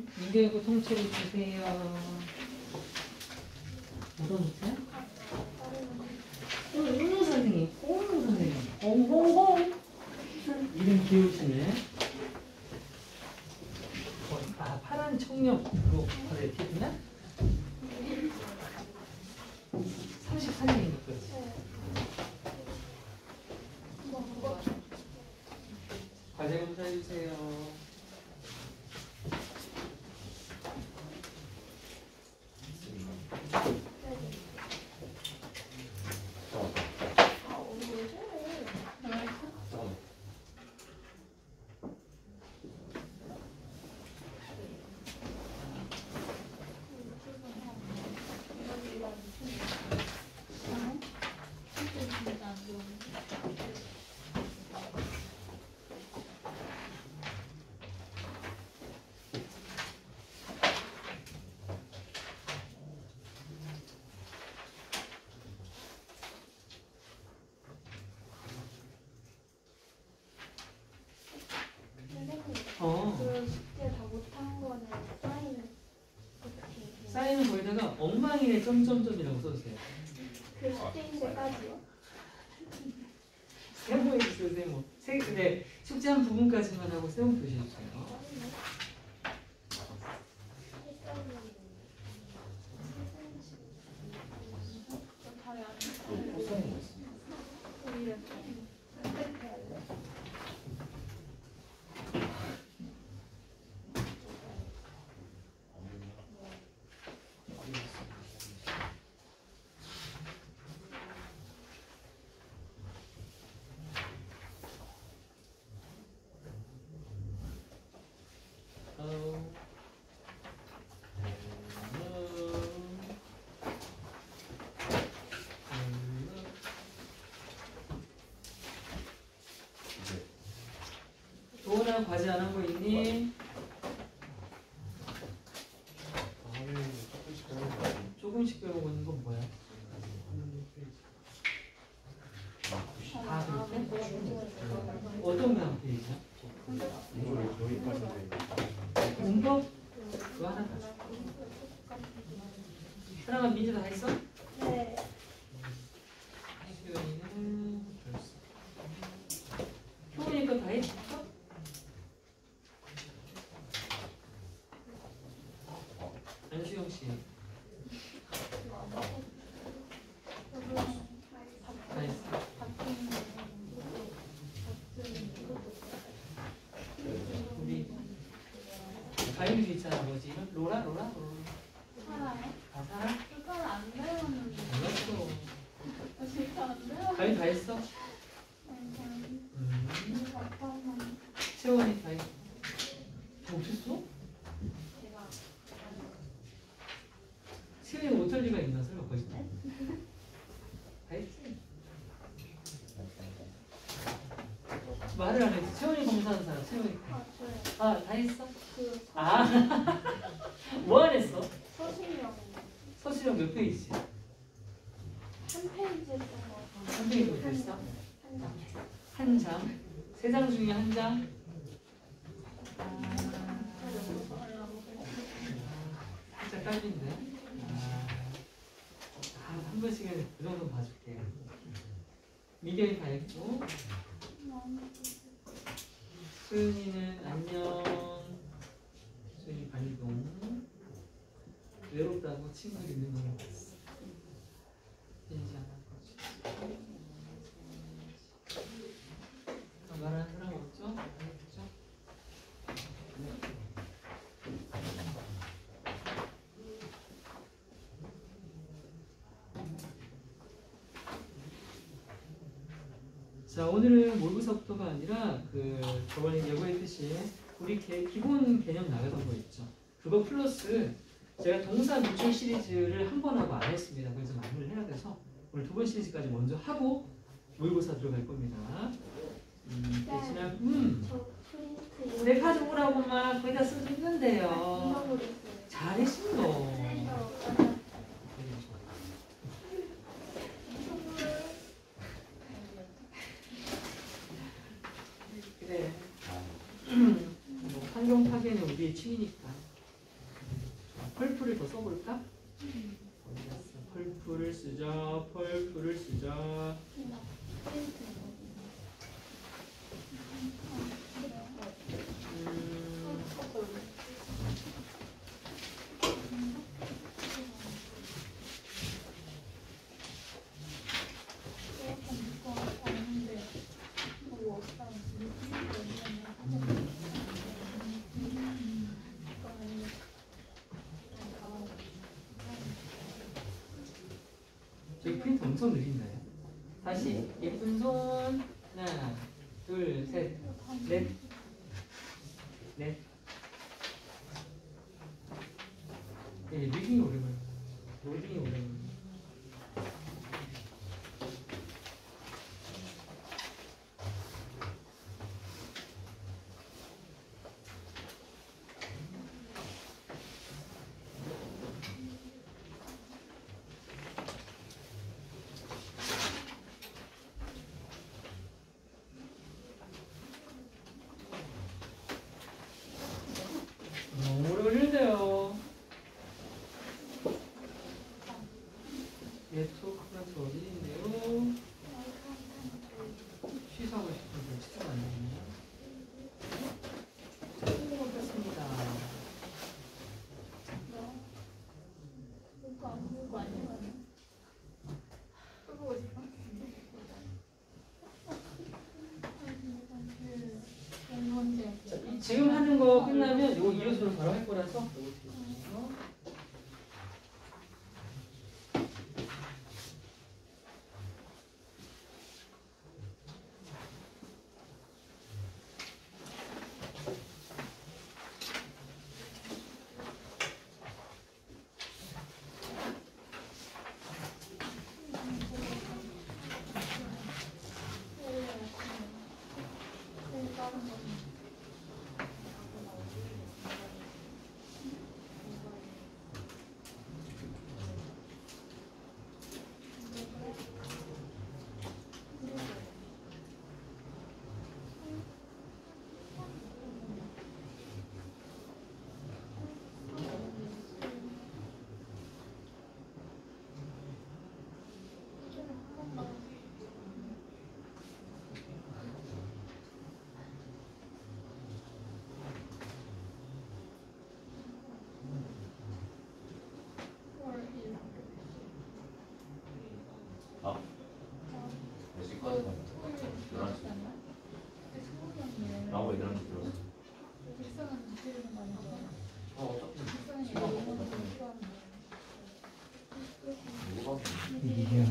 민경이고 통째로 주세요. 어떤 노트야? 옹 선생님, 옹 선생님, 옹옹옹. 이름 귀여우시네. 아, 파란 청력으로 그래, 티나? 34년이니까 그렇지. 과제 검사해주세요. 그 숙제 다 못한 거는 사인은 어떻게 해요? 사인은 거기다가 엉망이네 점점점이라고 써주세요. 그 숙제인데까지요? 세모에 주세요, 세모. 네, 숙제한 부분까지만 하고 세모 표시해주세요. 도훈아 과제 안 한 거 있니? 조금씩 배우고 있는 건 뭐야? 다 그렇게? 어떤 거 페이지야? 문법? 그거 하나 가져. 사랑아 민지 다 했어? 네. 수연이는 벌써. 효은이 거 다 했어? 안수영 씨. 다 했어. 우리 가인이 있잖아, 뭐지? 로라? 살아요? 아, 살아? 그걸 안 배우는데. 몰랐어. 진짜 안 배워. 가인 다 했어? 채원이 다 했어. 다 못했어? 채원이 못할 리가 있나? 설마 거짓말? 다 했지? 말을 안 했지. 채원이 검사하는 사람, 채원이. 아, 다 했어? 아, 뭐 안 했어? 서신형 서술형 몇 페이지? 한 페이지 정도. 한 페이지 못했어? 한 장. 한 장? 세 장 중에 한 장? 살짝 깔린데? 한 번씩은 그 정도 봐줄게요. 미경이 다 했고, 수윤이는 안녕. 수윤이 반이동. 외롭다고 친구 있는 거 봤어. 인지 안 할 거지. 말하는 사람 없죠? 안 했죠? 자, 오늘은 모의고사부터가 아니라 저번에 예고했듯이 우리 기본 개념 나가던 거 있죠. 그거 플러스 제가 동사 노출 시리즈를 한 번 하고 안 했습니다. 그래서 마무리를 해야 돼서 오늘 두 번 시리즈까지 먼저 하고 모의고사 들어갈 겁니다. 대신에 저 프린트. 내 가져오라고 막 거기다 쓰고 있는데요. 잃어버렸어요. 잘했어. 그래. 뭐 환경 파괴는 우리의 취미니까. 펄프를 더 써볼까? 어디 갔어? 펄프를 쓰자. 펄프를 쓰자. 저기 프린트 엄청 느린가요? 다시 예쁜 손 하나 둘 셋 넷 넷. 예, 리딩이 오래 걸려. 로딩이 오래 걸려. 너무 오래 걸리는데요. 네트워크가 더 어디인데요? 취소하고 싶은데 취소가 안 되네요. 끝났습니다. 지금 하는 거 끝나면 이거 이어서로 바로 할 거라서 이거 드릴게요. 몇 시까지 가냐? 11시. 나하고 11시 들었어. 어차피 누가 이야.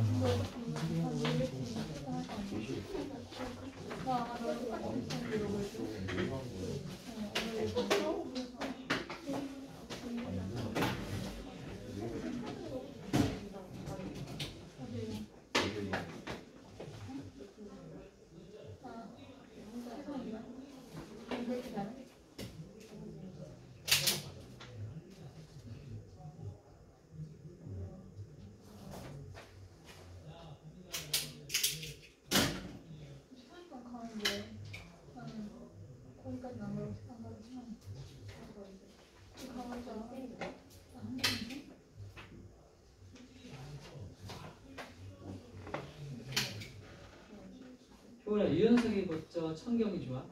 효은아, 유연석이 멋져. 청경이 좋아.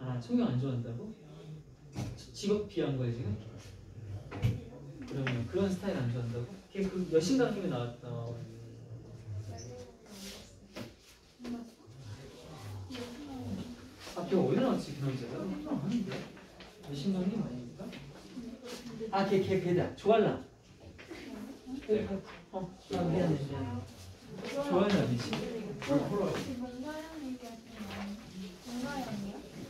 아, 청경 안 좋아한다고? 직업 비한 거야 지금? 그러면 그런 스타일 안 좋아한다고? 걔 그 여신강림에 나왔다. 아, 걔 어디 나왔지 그 남자가? 아, 아닌데? 여신강림 아닙니까? 아, 걔다. 조알라. 미안해. 조알라 아니지?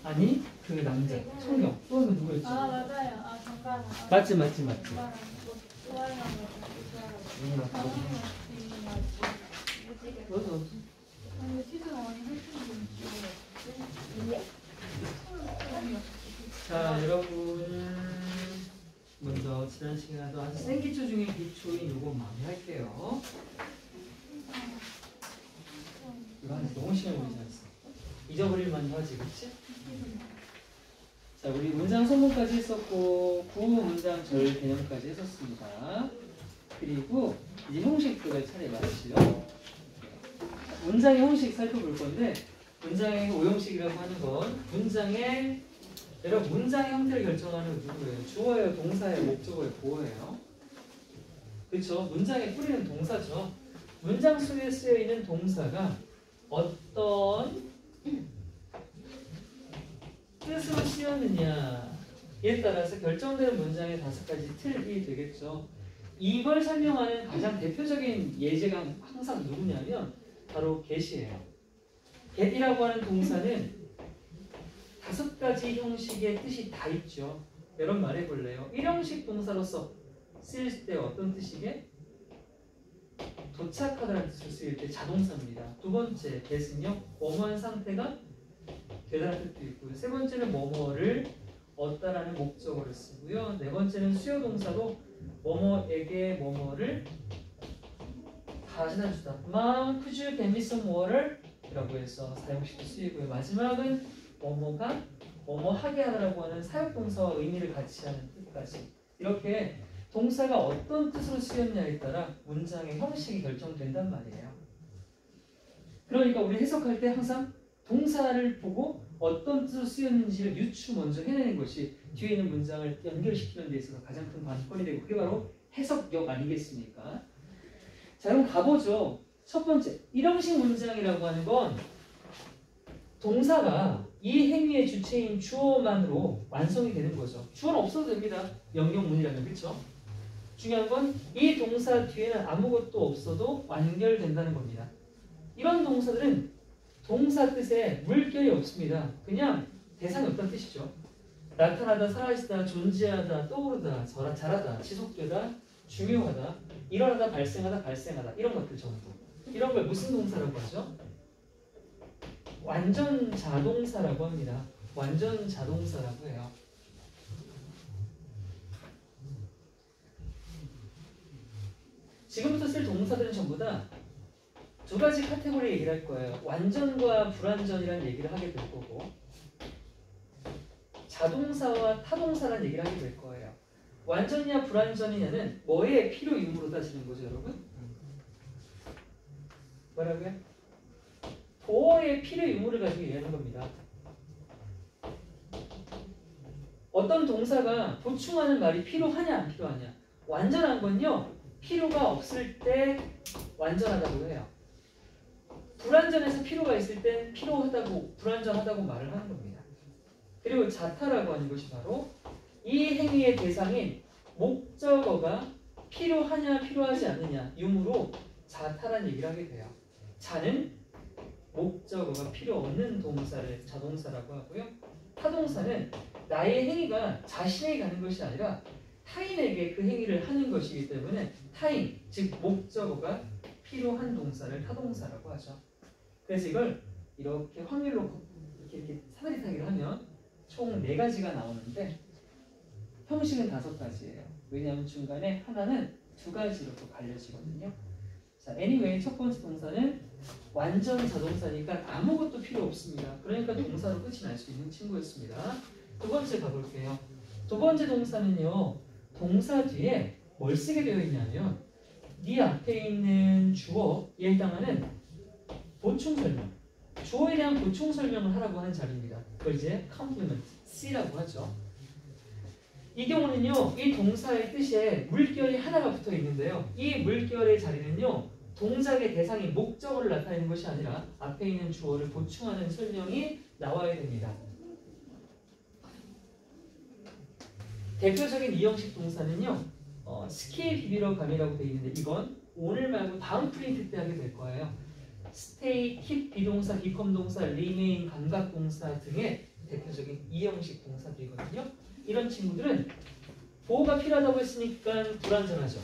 아니, 그 남자. 청경. 또는 누구였지? 아 맞아요. 아 정가랑. 맞지. 좋아요. 맞아. 아니 시즌 1이 자, 여러분 먼저 지난 시간에도 아주 센 기초 중에 기초인 요거 마무리할게요. 시험에 보이지 않았어. 잊어버릴 만도 하지, 그치? 자, 우리 문장 소문까지 했었고 구호 문장 절 개념까지 했었습니다. 그리고 이제 형식 들어갈 차례 맞죠? 문장의 형식 살펴볼 건데 문장의 오형식이라고 하는 건 문장의 여러분 문장의 형태를 결정하는 누구예요? 주어예요, 동사예요, 목적어예요, 보어예요. 그렇죠? 문장의 뿌리는 동사죠. 문장 속에 쓰여 있는 동사가 어떤 뜻으로 쓰였느냐에 따라서 결정되는 문장의 5가지 틀이 되겠죠. 이걸 설명하는 가장 대표적인 예제가 항상 누구냐면 바로 get이에요. get이라고 하는 동사는 5가지 형식의 뜻이 다 있죠. 여러분 말해볼래요? 1형식 동사로서 쓰일 때 어떤 뜻이게? 도착하다라는 뜻을 쓰일 때 자동사입니다. 두 번째 get은요, 뭐뭐한 상태가 되다라는 뜻도 있고요. 세 번째는 뭐뭐를 얻다라는 목적어를 쓰고요. 네 번째는 수요 동사도 뭐뭐에게 뭐뭐를 가져다 주다. Mom, could you get me some water? 라고 해서 사용식도 쓰이고요. 마지막은 뭐뭐가 뭐뭐하게 하다라고 하는 사역동사와 의미를 같이 하는 뜻까지. 이렇게 동사가 어떤 뜻으로 쓰였냐에 따라 문장의 형식이 결정된단 말이에요. 그러니까 우리 해석할 때 항상 동사를 보고 어떤 뜻으로 쓰였는지를 유추 먼저 해내는 것이 뒤에 있는 문장을 연결시키는 데 있어서 가장 큰 관건이 되고 그게 바로 해석력 아니겠습니까? 자, 그럼 가보죠. 첫 번째, 1형식 문장이라고 하는 건 동사가 이 행위의 주체인 주어만으로 완성이 되는 거죠. 주어는 없어도 됩니다. 명령문이라면, 그렇죠? 중요한 건 이 동사 뒤에는 아무것도 없어도 완결된다는 겁니다. 이런 동사들은 동사 뜻에 물결이 없습니다. 그냥 대상이 없다는 뜻이죠. 나타나다, 사라지다, 존재하다, 떠오르다, 자라다, 지속되다, 중요하다, 일어나다, 발생하다 이런 것들 전부. 이런 걸 무슨 동사라고 하죠? 완전 자동사라고 합니다. 완전 자동사라고 해요. 지금부터 쓸 동사들은 전부 다 2가지 카테고리 얘기를 할 거예요. 완전과 불완전이라는 얘기를 하게 될 거고 자동사와 타동사라는 얘기를 하게 될 거예요. 완전이냐 불완전이냐는 뭐의 필요 의무로 따지는 거죠, 여러분? 뭐라고요? 보어의 필요 의무를 가지고 얘기하는 겁니다. 어떤 동사가 보충하는 말이 필요하냐 안 필요하냐. 완전한 건요, 필요가 없을 때 완전하다고 해요. 불완전해서 필요가 있을 때 필요하다고, 불완전하다고 말을 하는 겁니다. 그리고 자타라고 하는 것이 바로 이 행위의 대상인 목적어가 필요하냐 필요하지 않느냐 유무로 자타라는 얘기를 하게 돼요. 자는 목적어가 필요 없는 동사를 자동사라고 하고요. 타동사는 나의 행위가 자신에게 가는 것이 아니라 타인에게 그 행위를 하는 것이기 때문에 타인, 즉 목적어가 필요한 동사를 타동사라고 하죠. 그래서 이걸 이렇게 확률로 이렇게 사다리 타기를 하면 총 4가지가 나오는데 형식은 5가지예요. 왜냐하면 중간에 하나는 2가지로 또 갈려지거든요. 자, anyway 첫 번째 동사는 완전 자동사니까 아무것도 필요 없습니다. 그러니까 동사로 끝이 날 수 있는 친구였습니다. 두 번째 가볼게요. 두 번째 동사는요, 동사 뒤에 뭘 쓰게 되어 있냐면 네 앞에 있는 주어에 해당하는 보충 설명, 주어에 대한 보충 설명을 하라고 하는 자리입니다. 그걸 이제 complement, C라고 하죠. 이 경우는요, 이 동사의 뜻에 물결이 하나가 붙어 있는데요. 이 물결의 자리는요, 동작의 대상인 목적어를 나타내는 것이 아니라 앞에 있는 주어를 보충하는 설명이 나와야 됩니다. 대표적인 2형식 동사는요, 스키 비비러 감이라고 되어 있는데 이건 오늘 말고 다음 프린트 때 하게 될 거예요. stay, keep 비동사, become 동사, remain 감각 동사 등의 대표적인 2형식 동사들이거든요. 이런 친구들은 보호가 필요하다고 했으니까 불완전하죠.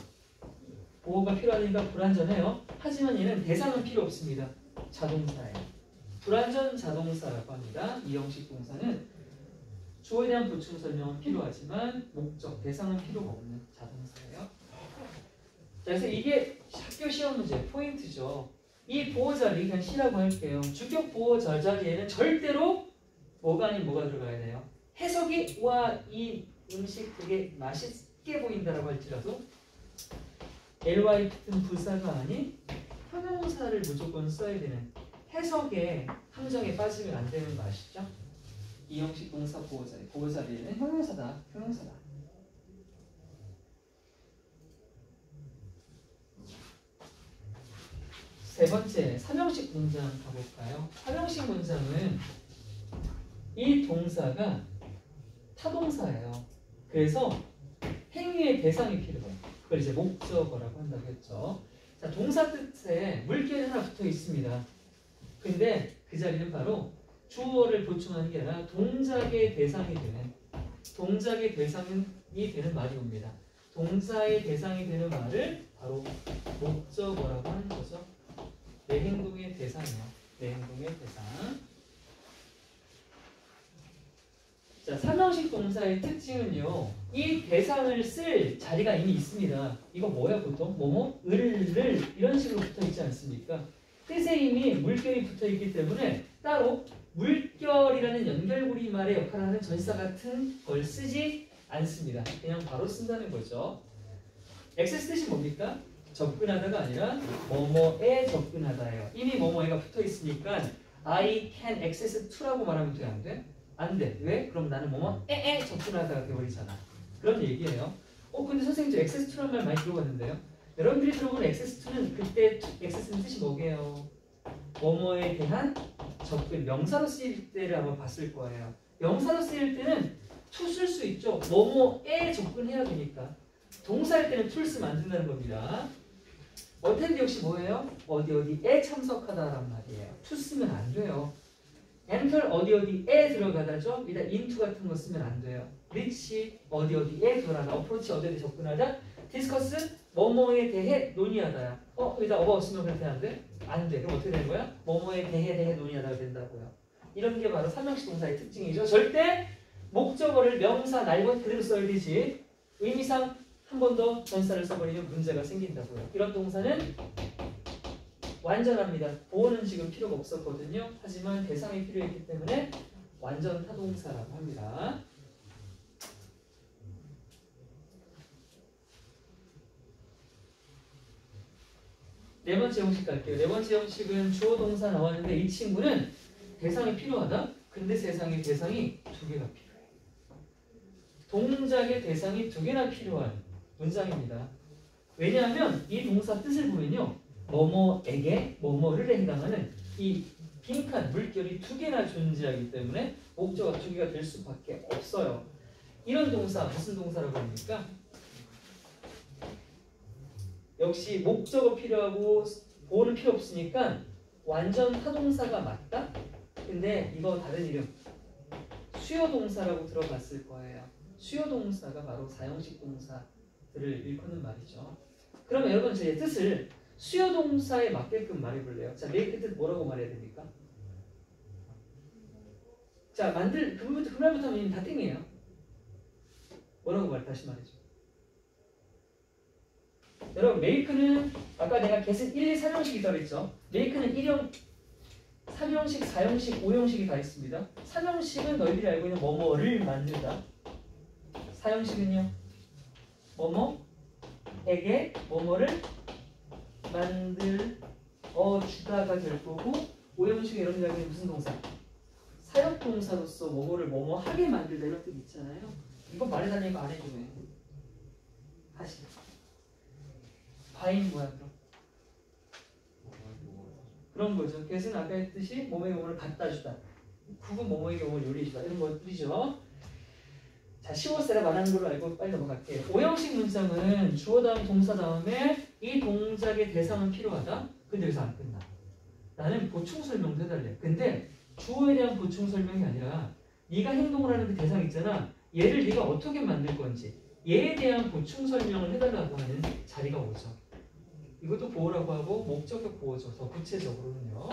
보호가 필요하니까 불완전해요. 하지만 얘는 대상은 필요 없습니다. 자동사예요. 불완전 자동사라고 합니다. 2형식 동사는 주어에 대한 보충 설명은 필요하지만 목적, 대상은 필요가 없는 자동사예요. 자, 그래서 이게 학교 시험 문제 포인트죠. 이 보호 자리 그냥 C라고 할게요. 주격 보호 자리에는 절대로 뭐가 아닌 뭐가 들어가야 돼요. 해석이 와 이 음식 되게 맛있게 보인다라고 할지라도 ly 같은 부사가 아닌 형용사를 무조건 써야 되는 해석의 함정에 빠지면 안 되는 거 아시죠? 이 형식 동사 보호 자리에는 형용사다. 세 번째, 삼형식 문장 가볼까요? 삼형식 문장은 이 동사가 타동사예요. 그래서 행위의 대상이 필요해요. 그걸 이제 목적어라고 한다고 했죠. 자, 동사 뜻에 물결이 하나 붙어 있습니다. 근데 그 자리는 바로 주어를 보충하는 게 아니라 동작의 대상이 되는 말이 옵니다. 동사의 대상이 되는 말을 바로 목적어라고 하는 거죠. 내 행동의 대상이요. 내 행동의 대상. 자, 삼형식 동사의 특징은요. 이 대상을 쓸 자리가 이미 있습니다. 이거 뭐야 보통? 뭐뭐? 을 이런 식으로 붙어 있지 않습니까? 뜻에 이미 물결이 붙어 있기 때문에 따로 물결이라는 연결고리 말의 역할을 하는 전치사 같은 걸 쓰지 않습니다. 그냥 바로 쓴다는 거죠. 액세스 뜻이 뭡니까? 접근하다가 아니라 뭐뭐에 접근하다예요. 이미 뭐뭐에가 붙어 있으니까 I can access to라고 말하면 돼? 안 돼? 안 돼. 왜? 그럼 나는 뭐뭐에 접근하다가 돼버리잖아. 그런 얘기예요. 근데 선생님 저 access to라는 말 많이 들어봤는데요. 여러분들이 들어본 access to는 그때 access는 뜻이 뭐게요? 뭐뭐에 대한 접근. 명사로 쓰일 때를 한번 봤을 거예요. 명사로 쓰일 때는 to 쓸 수 있죠. 뭐뭐에 접근해야 되니까. 동사일 때는 to를 쓰면 안 된다는 겁니다. 어텐드 역시 뭐예요? 어디에 참석하다란 말이에요. to 쓰면 안 돼요. enter 어디에 들어가다죠. 일단 into 같은 거 쓰면 안 돼요. reach 어디에 돌아가. approach 어디에 접근하다. discuss 뭐뭐에 대해 논의하다야. 여기다 about 쓰면 그렇게 안 돼? 안 돼. 그럼 어떻게 되는 거야? 뭐뭐에 대해 논의하다가 된다고요. 이런 게 바로 삼형식 동사의 특징이죠. 절대 목적어를 명사 날것 그대로 써야 되지. 의미상 한 번 더 전치사를 써버리면 문제가 생긴다고요. 이런 동사는 완전합니다. 보호는 지금 필요가 없었거든요. 하지만 대상이 필요했기 때문에 완전 타동사라고 합니다. 네 번째 형식 갈게요. 네 번째 형식은 주어 동사 나왔는데 이 친구는 대상이 필요하다? 근데 세상에 대상이 두 개가 필요해. 동작의 대상이 두 개나 필요한 문장입니다. 왜냐하면 이 동사 뜻을 보면요. 뭐뭐에게 뭐뭐를 해당하는 이 빈칸 물결이 두 개나 존재하기 때문에 목적어가 두 개가 될 수밖에 없어요. 이런 동사 무슨 동사라고 합니까? 역시 목적어 필요하고 보호는 필요 없으니까 완전 타동사가 맞다? 근데 이거 다른 이름 수요 동사라고 들어봤을 거예요. 수요 동사가 바로 사형식 동사들을 일컫는 말이죠. 그러면 여러분 제 뜻을 수요 동사에 맞게끔 말해볼래요. 자, make 뜻 뭐라고 말해야 됩니까? 자, 그 말부터 하면 다 땡이에요. 뭐라고 다시 말해줘. 여러분, make는 아까 내가 계속 1, 2, 3형식이 있다고 했죠. make는 1형, 3형식, 4형식, 5형식이 다 있습니다. 3형식은 너희들이 알고 있는 뭐뭐를 만들다. 4형식은요. 뭐뭐에게 뭐뭐를 주다가 될 거고 5형식에 여러분들이 알고 있는 무슨 동사? 사역동사로서 뭐뭐를 뭐뭐하게 만들다 이런 뜻 있잖아요. 이거 말해달라니까 안 해주네. 다시. 과인 뭐야 그럼? 그런 거죠. 그래서 아까 했듯이 몸에게 몸을 갖다 주다. 국은 뭐뭐에게 몸을 요리해주다. 이런 것들이죠. 자, 15세라 말하는 걸로 알고 빨리 넘어갈게요. 5형식 문장은 주어 다음 동사 다음에 이 동작의 대상은 필요하다. 근데 여기서 안 끝나. 나는 보충 설명도 해달래. 근데 주어에 대한 보충 설명이 아니라 네가 행동을 하는 그 대상 있잖아. 얘를 네가 어떻게 만들 건지 얘에 대한 보충 설명을 해달라고 하는 자리가 오죠. 이것도 보호라고 하고 목적격 보호죠. 더 구체적으로는요.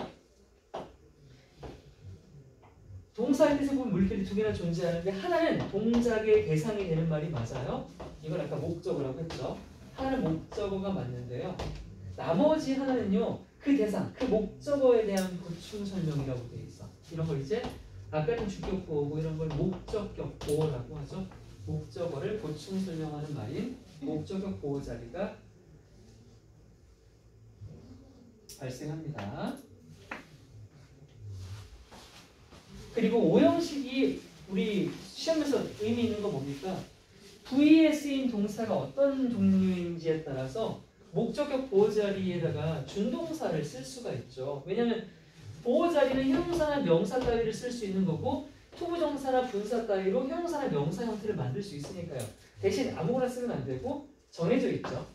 동사의 뜻을 보면 물결이 두 개나 존재하는데 하나는 동작의 대상이 되는 말이 맞아요. 이건 아까 목적어라고 했죠. 하나는 목적어가 맞는데요. 나머지 하나는요. 그 대상, 그 목적어에 대한 보충 설명이라고 되어 있어. 이런 걸 이제 아까는 주격 보호고 이런 걸 목적격 보호라고 하죠. 목적어를 보충 설명하는 말인 목적격 보호 자리가 발생합니다. 그리고 오형식이 우리 시험에서 의미 있는 거 뭡니까? V에 쓰인 동사가 어떤 종류인지에 따라서 목적격 보호 자리에다가 준동사를 쓸 수가 있죠. 왜냐하면 보호 자리는 형용사나 명사 따위를 쓸 수 있는 거고 투부정사나 분사 따위로 형용사나 명사 형태를 만들 수 있으니까요. 대신 아무거나 쓰면 안 되고 정해져 있죠.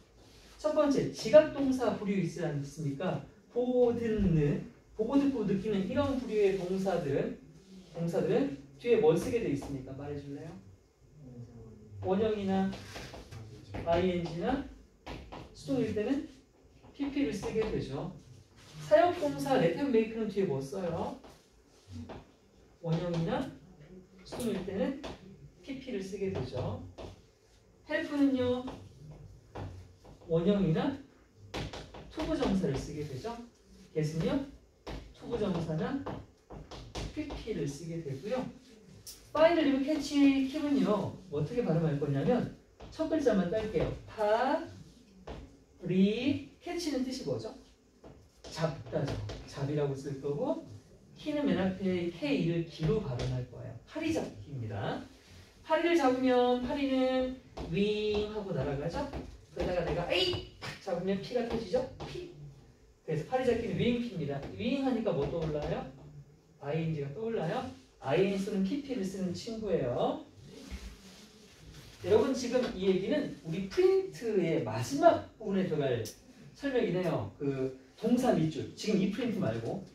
첫 번째, 지각동사 부류 있지 않습니까? 보고 듣는, 보고 듣고 느끼는 이런 부류의 동사들은 뒤에 뭘 쓰게 돼 있습니까? 말해줄래요? 원형이나 ing나 수동일 때는 pp를 쓰게 되죠. 사역동사 let and make는 뒤에 뭐 써요? 원형이나 수동일 때는 pp를 쓰게 되죠. help는요 원형이나 투부정사를 쓰게 되죠. get은요 투부정사나 pp를 쓰게 되고요. 파이널 캐치 킵은요 어떻게 발음할 거냐면 첫 글자만 딸게요. 캐치는 뜻이 뭐죠? 잡다죠. 잡이라고 쓸 거고 키는 맨 앞에 K를 기로 발음할 거예요. 파리 잡기입니다. 파리를 잡으면 파리는 윙 하고 날아가죠. 그러다가 내가 에이 잡으면 P가 터지죠. P. 그래서 파리 잡기는 윙P입니다. 윙 하니까 뭐 떠올라요? ing가 떠올라요. ing 쓰는 PP를 쓰는 친구예요. 여러분 지금 이 얘기는 우리 프린트의 마지막 부분에 들어갈 설명이네요. 그 동사 밑줄. 지금 이 프린트 말고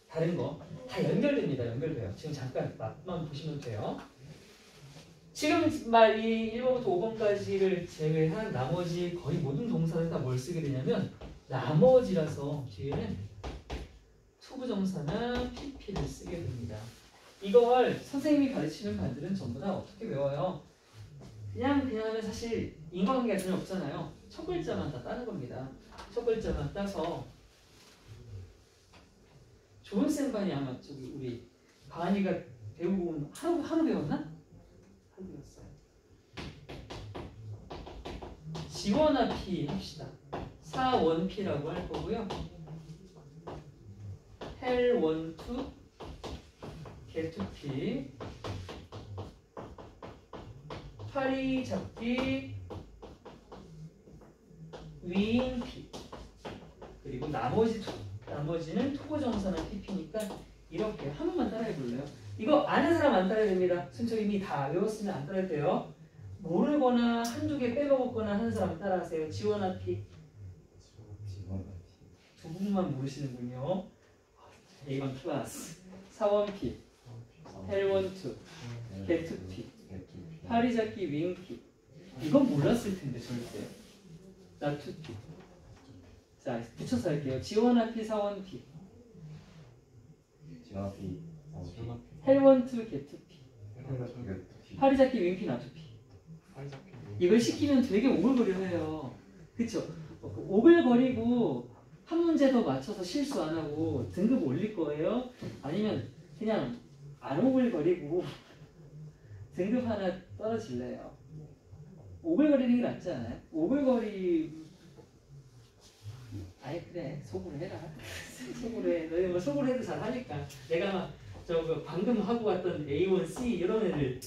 다른 거 다 연결됩니다. 연결돼요. 지금 잠깐 맛만 보시면 돼요. 지금 말 이 1번부터 5번까지를 제외한 나머지 거의 모든 동사는 다 뭘 쓰게 되냐면 나머지라서 뒤에는 투부정사나 pp를 쓰게 됩니다. 이걸 선생님이 가르치는 반들은 전부 다 어떻게 외워요? 그냥 하면 사실 인과관계가 전혀 없잖아요. 첫 글자만 다 따는 겁니다. 첫 글자만 따서 좋은 쌤반이 아마 저기 우리 가은이가 배우고 온 하루 배웠나? 하루 배웠어요. 지원아 P 합시다. 사원P라고 할 거고요. 헬원투 개투P 파리 잡기 윙P 그리고 나머지는 투부정사나 PP니까 이렇게 한 번만 따라해 볼래요? 이거 아는 사람 안 따라야 됩니다. 순서 이미 다 외웠으면 안 따라야 돼요. 모르거나 한두 개 빼먹었거나 하는 사람 따라하세요. 지원아 P 두 분만 모르시는군요. A1 클래스 사원 P 헬원투 개투P 파리잡기 윙피 이건 몰랐을 텐데 절대 나투피 자 붙여서 할게요. 지원아피 사원피 헬원투 개투피 파리잡기 윙피 나투피 이걸 시키면 되게 오글거려해요. 그쵸? 오글거리고 한 문제 더 맞춰서 실수 안 하고 등급 올릴 거예요? 아니면 그냥 안 오글거리고 등급 하나 떨어질래요? 오글거리는 게 낫지 않아요? 아이 그래 속으로 해라. 속으로 해. 너희 뭐 속으로 해도 잘하니까. 내가 막 저거 방금 하고 왔던 A1C 이런 애들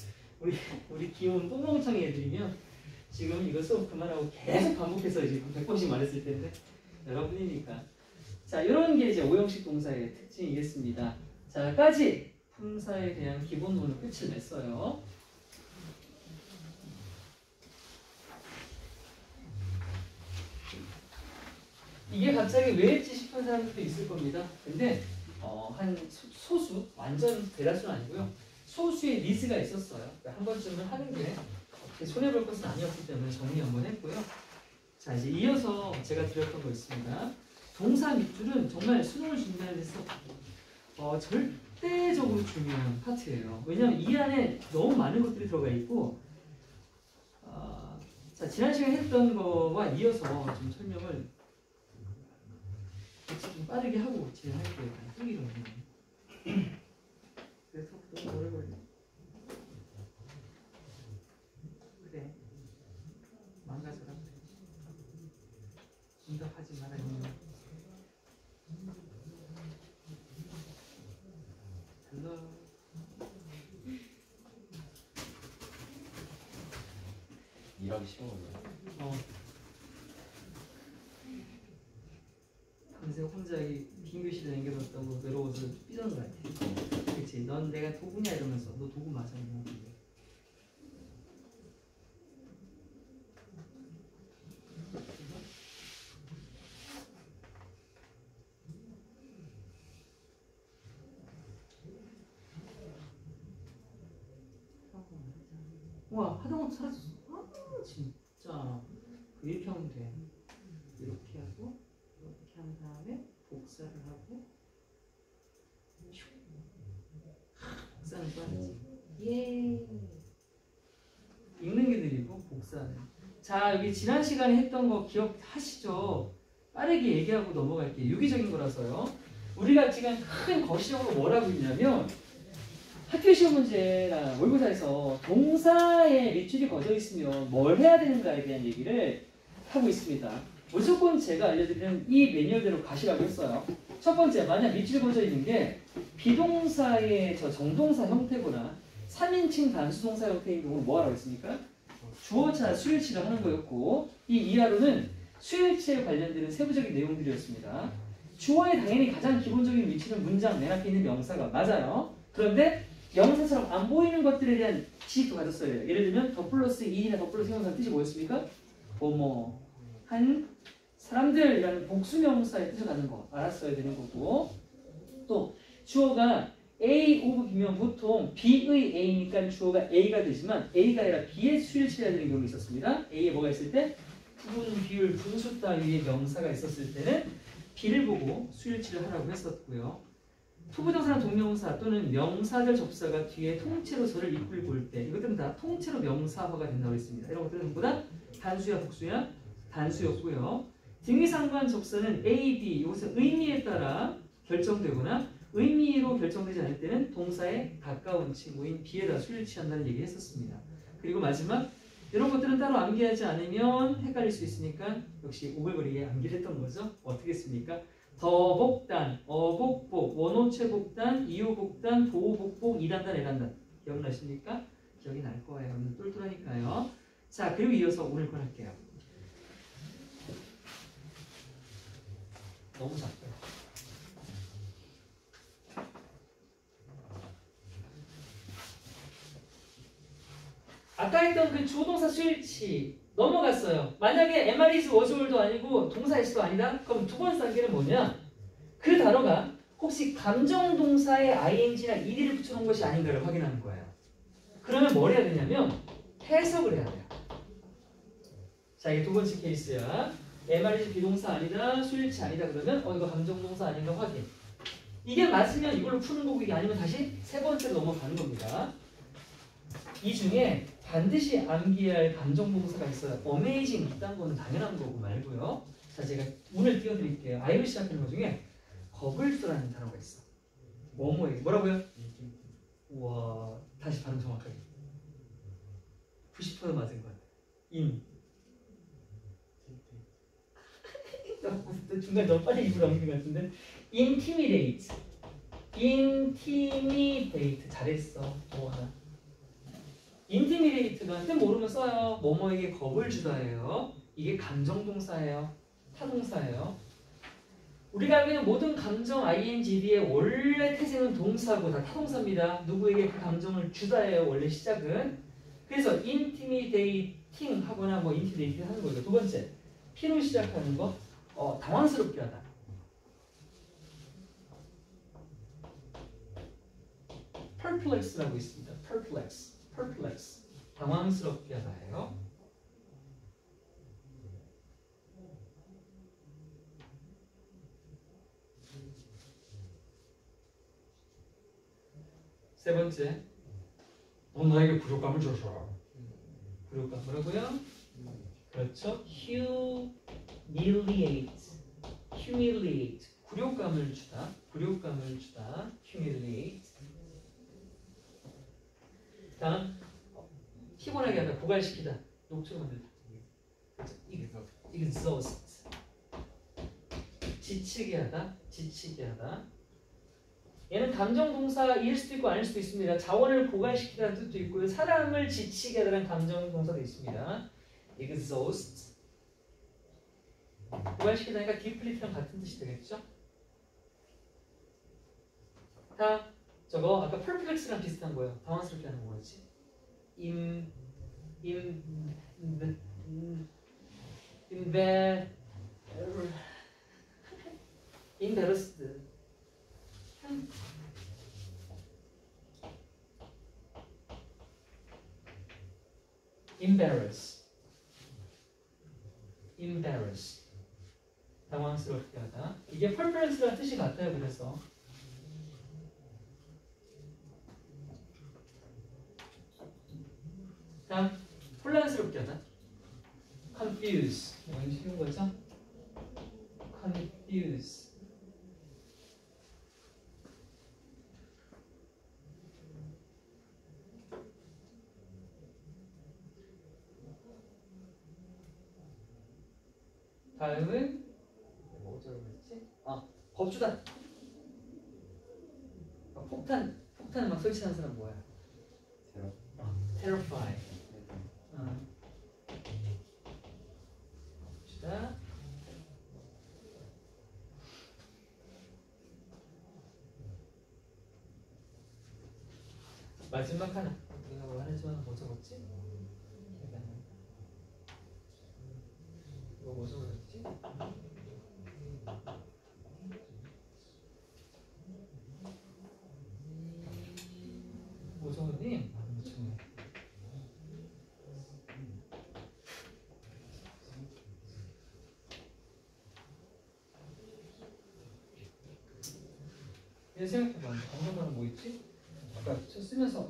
우리 귀여운 똥멍청이 애들이면 지금 이거 수업 그만하고 계속 반복해서 이제 100번씩 말했을 텐데 여러분이니까. 자 이런 게 이제 오형식 동사의 특징이겠습니다. 자 까지 품사에 대한 기본론을 끝을 냈어요. 이게 갑자기 왜 했지 싶은 사람들도 있을 겁니다. 근데 한 소수, 완전 대다수는 아니고요. 소수의 니즈가 있었어요. 그러니까 한 번쯤은 하는 게 손해볼 것은 아니었기 때문에 정리 한번 했고요. 자 이제 이어서 제가 드렸던 거 있습니다. 동사 밑줄은 정말 수능을 준비하는 데서 절대적으로 중요한 파트예요. 왜냐하면 이 안에 너무 많은 것들이 들어가 있고 자 지난 시간에 했던 거와 이어서 좀 설명을 같이 좀 빠르게 하고 진행할게요. 끌기로는. 그래서 너무 오래 걸려. 그래. 망가져라 그래. 응답하지 마라 이놈아. 불러. 일하기 쉬운 거예요. 밤새 혼자 이 빈 교실에 남겨뒀다고 외로워서 삐져는 거 같아. 그치? 넌 내가 도구냐 이러면서 너 도구 맞아 뭐. 와 하다못해 사라졌어. 아 진짜 이렇게 하면 돼. 이렇게 하고 이렇게 한 다음에 복사를 하고 복사는 빠르지. 예. 읽는 게 느리고 복사는. 자 여기 지난 시간에 했던 거 기억하시죠? 빠르게 얘기하고 넘어갈게요. 유기적인 거라서요. 우리가 지금 큰 거시적으로 뭘 하고 있냐면 학교 시험 문제나 모의고사에서 동사에 밑줄이 거져 있으면 뭘 해야 되는가에 대한 얘기를 하고 있습니다. 무조건 제가 알려드리는 이 매뉴얼대로 가시라고 했어요. 첫 번째, 만약 밑줄이 거져 있는 게 비동사의 저 정동사 형태거나 3인칭 단수동사 형태인 경우는 뭐 하라고 했습니까? 주어차 수일치를 하는 거였고 이 이하로는 수일치에 관련되는 세부적인 내용들이었습니다. 주어에 당연히 가장 기본적인 위치는 문장 맨 앞에 있는 명사가 맞아요. 그런데 명사처럼 안 보이는 것들에 대한 지식도 가졌어야 돼요. 예를 들면 더 플러스 이나 더 플러스 형용사 뜻이 뭐였습니까? 뭐뭐 한 사람들이라는 복수명사의 뜻을 갖는 거 알았어야 되는 거고 또 주어가 A 오브 B면 보통 B의 A니까 주어가 A가 되지만 A가 아니라 B의 수일치해야 되는 경우가 있었습니다. A에 뭐가 있을 때? 부분, 비율, 분수 따위의 명사가 있었을 때는 B를 보고 수일치를 하라고 했었고요. 투부정사나 동명사 또는 명사절 접사가 뒤에 통째로 저를 이끌고 올 때 이것들은 다 통째로 명사화가 된다고 했습니다. 이런 것들은 전부 다 단수야 복수야? 단수였고요. 등위상관 접사는 A, B 이것은 의미에 따라 결정되거나 의미로 결정되지 않을 때는 동사에 가까운 친구인 B에다 수일치한다는 얘기를 했었습니다. 그리고 마지막 이런 것들은 따로 암기하지 않으면 헷갈릴 수 있으니까 역시 오글거리게 암기를 했던 거죠. 어떻게 했습니까? 더복단, 어복복, 원호체복단, 이호복단, 보호복복, 이단단, 애단단 기억나십니까? 기억이 날 거예요. 오늘 똘똘하니까요. 자 그리고 이어서 오늘 걸 할게요. 너무 작아요. 아까 했던 그 주어동사 수일치 넘어갔어요. 만약에 MR이스 워즈월도 아니고 동사일수도 아니다? 그럼 두 번째 단계는 뭐냐? 그 단어가 혹시 감정동사에 ing나 ed를 붙여놓은 것이 아닌가를 확인하는 거예요. 그러면 뭘 해야 되냐면 해석을 해야 돼요. 자 이게 두 번째 케이스야. MR이스 비동사 아니다, 수일치 아니다 그러면 이거 감정동사 아닌가 확인. 이게 맞으면 이걸로 푸는 거고 이게 아니면 다시 세 번째로 넘어가는 겁니다. 이 중에 반드시 암기해야 할 감정동사가 있어요. 어메이징 이딴 거는 당연한 거고 말고요. 자 제가 오늘 띄워드릴게요. I로 시작하는 것 중에 거불수라는 단어가 있어. 뭐뭐예요? 뭐라고요? 우와 다시 발음 정확하게 90% 맞은 것 같아. 중간에 너무 빨리 입을 넘긴 것 같은데 intimidate 잘했어. 뭐 하나 intimidate가 뜻 모르면 써요. 뭐뭐에게 겁을 주다예요. 이게 감정동사예요. 타동사예요. 우리가 알고 있는 모든 감정 ingd의 원래 태생은 동사고 다 타동사입니다. 누구에게 그 감정을 주다예요. 원래 시작은. 그래서 intimidating 하거나 뭐 intimidate 하는 거죠. 두 번째 P로 시작하는 거 당황스럽게 하다. perplex라고 있습니다. perplex 당황스럽게 하다예요. 세 번째, 넌 나에게 굴욕감을 줬어. 굴욕감 뭐라고요? 그렇죠. humiliate 굴욕감을 주다. 굴욕감을 주다. humiliate. 다음 피곤하게 하다. 고갈시키다. 녹초를 만들다. exhaust. 지치게 하다. 지치게 하다. 얘는 감정 동사일 수도 있고 아닐 수도 있습니다. 자원을 고갈시키다는 뜻도 있고요. 사람을 지치게 하다는 감정 동사도 있습니다. exhaust. 고갈시키다니까 deplete랑 같은 뜻이 되겠죠? 다 저거 아까 perplex랑 비슷한 거예요. 당황스럽게 하는 거 뭐지? embarrassed. embarrass. 당황스럽게 하다. 이게 perplexi랑 뜻이 같아요. 그래서 다음 혼란스럽게 하다. confuse. 이건 쉬운 거죠? confuse. 다음은 뭐 어쩌라고 했지? 겁주다. 폭탄을 막 설치하는 사람 뭐야? terrify. 겁주다. 마지막 하나. 내가 뭐 하나지만 뭐 적었지? 이거 뭐 적었지? 뭐 적었니? 얘 생각해봐. 감정가는 뭐 있지? 아까 쓰면서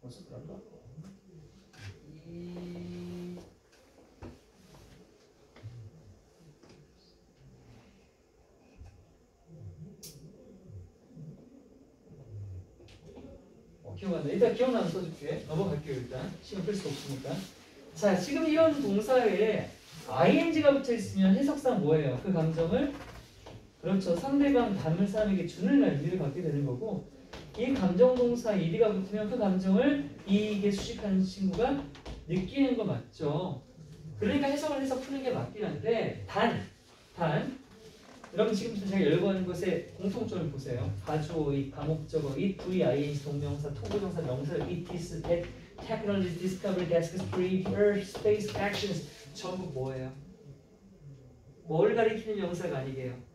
벌써 그런가? 기억 안 나. 일단 기억나면 써줄게. 넘어갈게요. 일단 시간 끌 수 없으니까. 자, 지금 이런 동사에 ing가 붙어 있으면 해석상 뭐예요? 그 감정을 그렇죠. 상대방 다른 사람에게 주는 의미를 갖게 되는 거고, 이 감정 동사 ed가 붙으면 그 감정을 이게 수식하는 친구가 느끼는 거 맞죠? 그러니까 해석을 해서 푸는 게 맞긴 한데 단 여러분 지금부터 제가 열거하는 것에 공통점을 보세요. 가주어의, 가목적어의, VING 동명사, 통보정사, 명사, it, this, that, technology, discovery, desk, spree, earth, space, actions 전부 뭐예요? 뭘 가리키는 명사가 아니게요?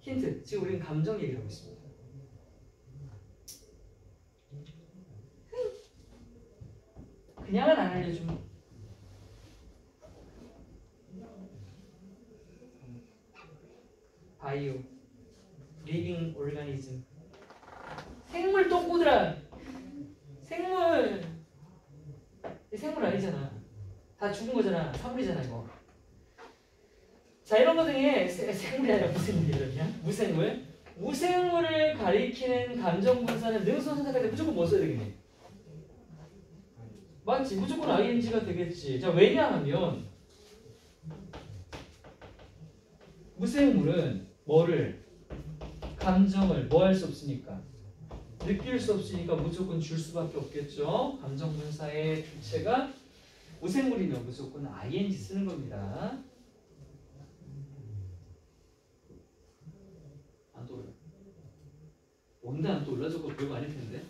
힌트. 지금 우리는 감정 얘기를 하고 있습니다. 그냥은 안 알려주면 바이오, 리빙 오르가니즘, 생물 똥꼬들아. 생물 아니잖아. 다 죽은 거잖아. 사물이잖아 이거. 자, 이런 거 중에 생물이 아니라 무생물이거든요. 무생물을 가리키는 감정 분사는 능수 선택할 때 무조건 뭐 써야 되겠니? 맞지? 무조건 ing가 되겠지. 자, 왜냐하면 무생물은 뭐를? 감정을 뭐 할 수 없으니까? 느낄 수 없으니까 무조건 줄 수밖에 없겠죠. 감정 분사의 주체가 무생물이면 무조건 ing 쓰는 겁니다. 안 떠올라. 뭔데 안 떠올라? 저거 별거 아닐 텐데.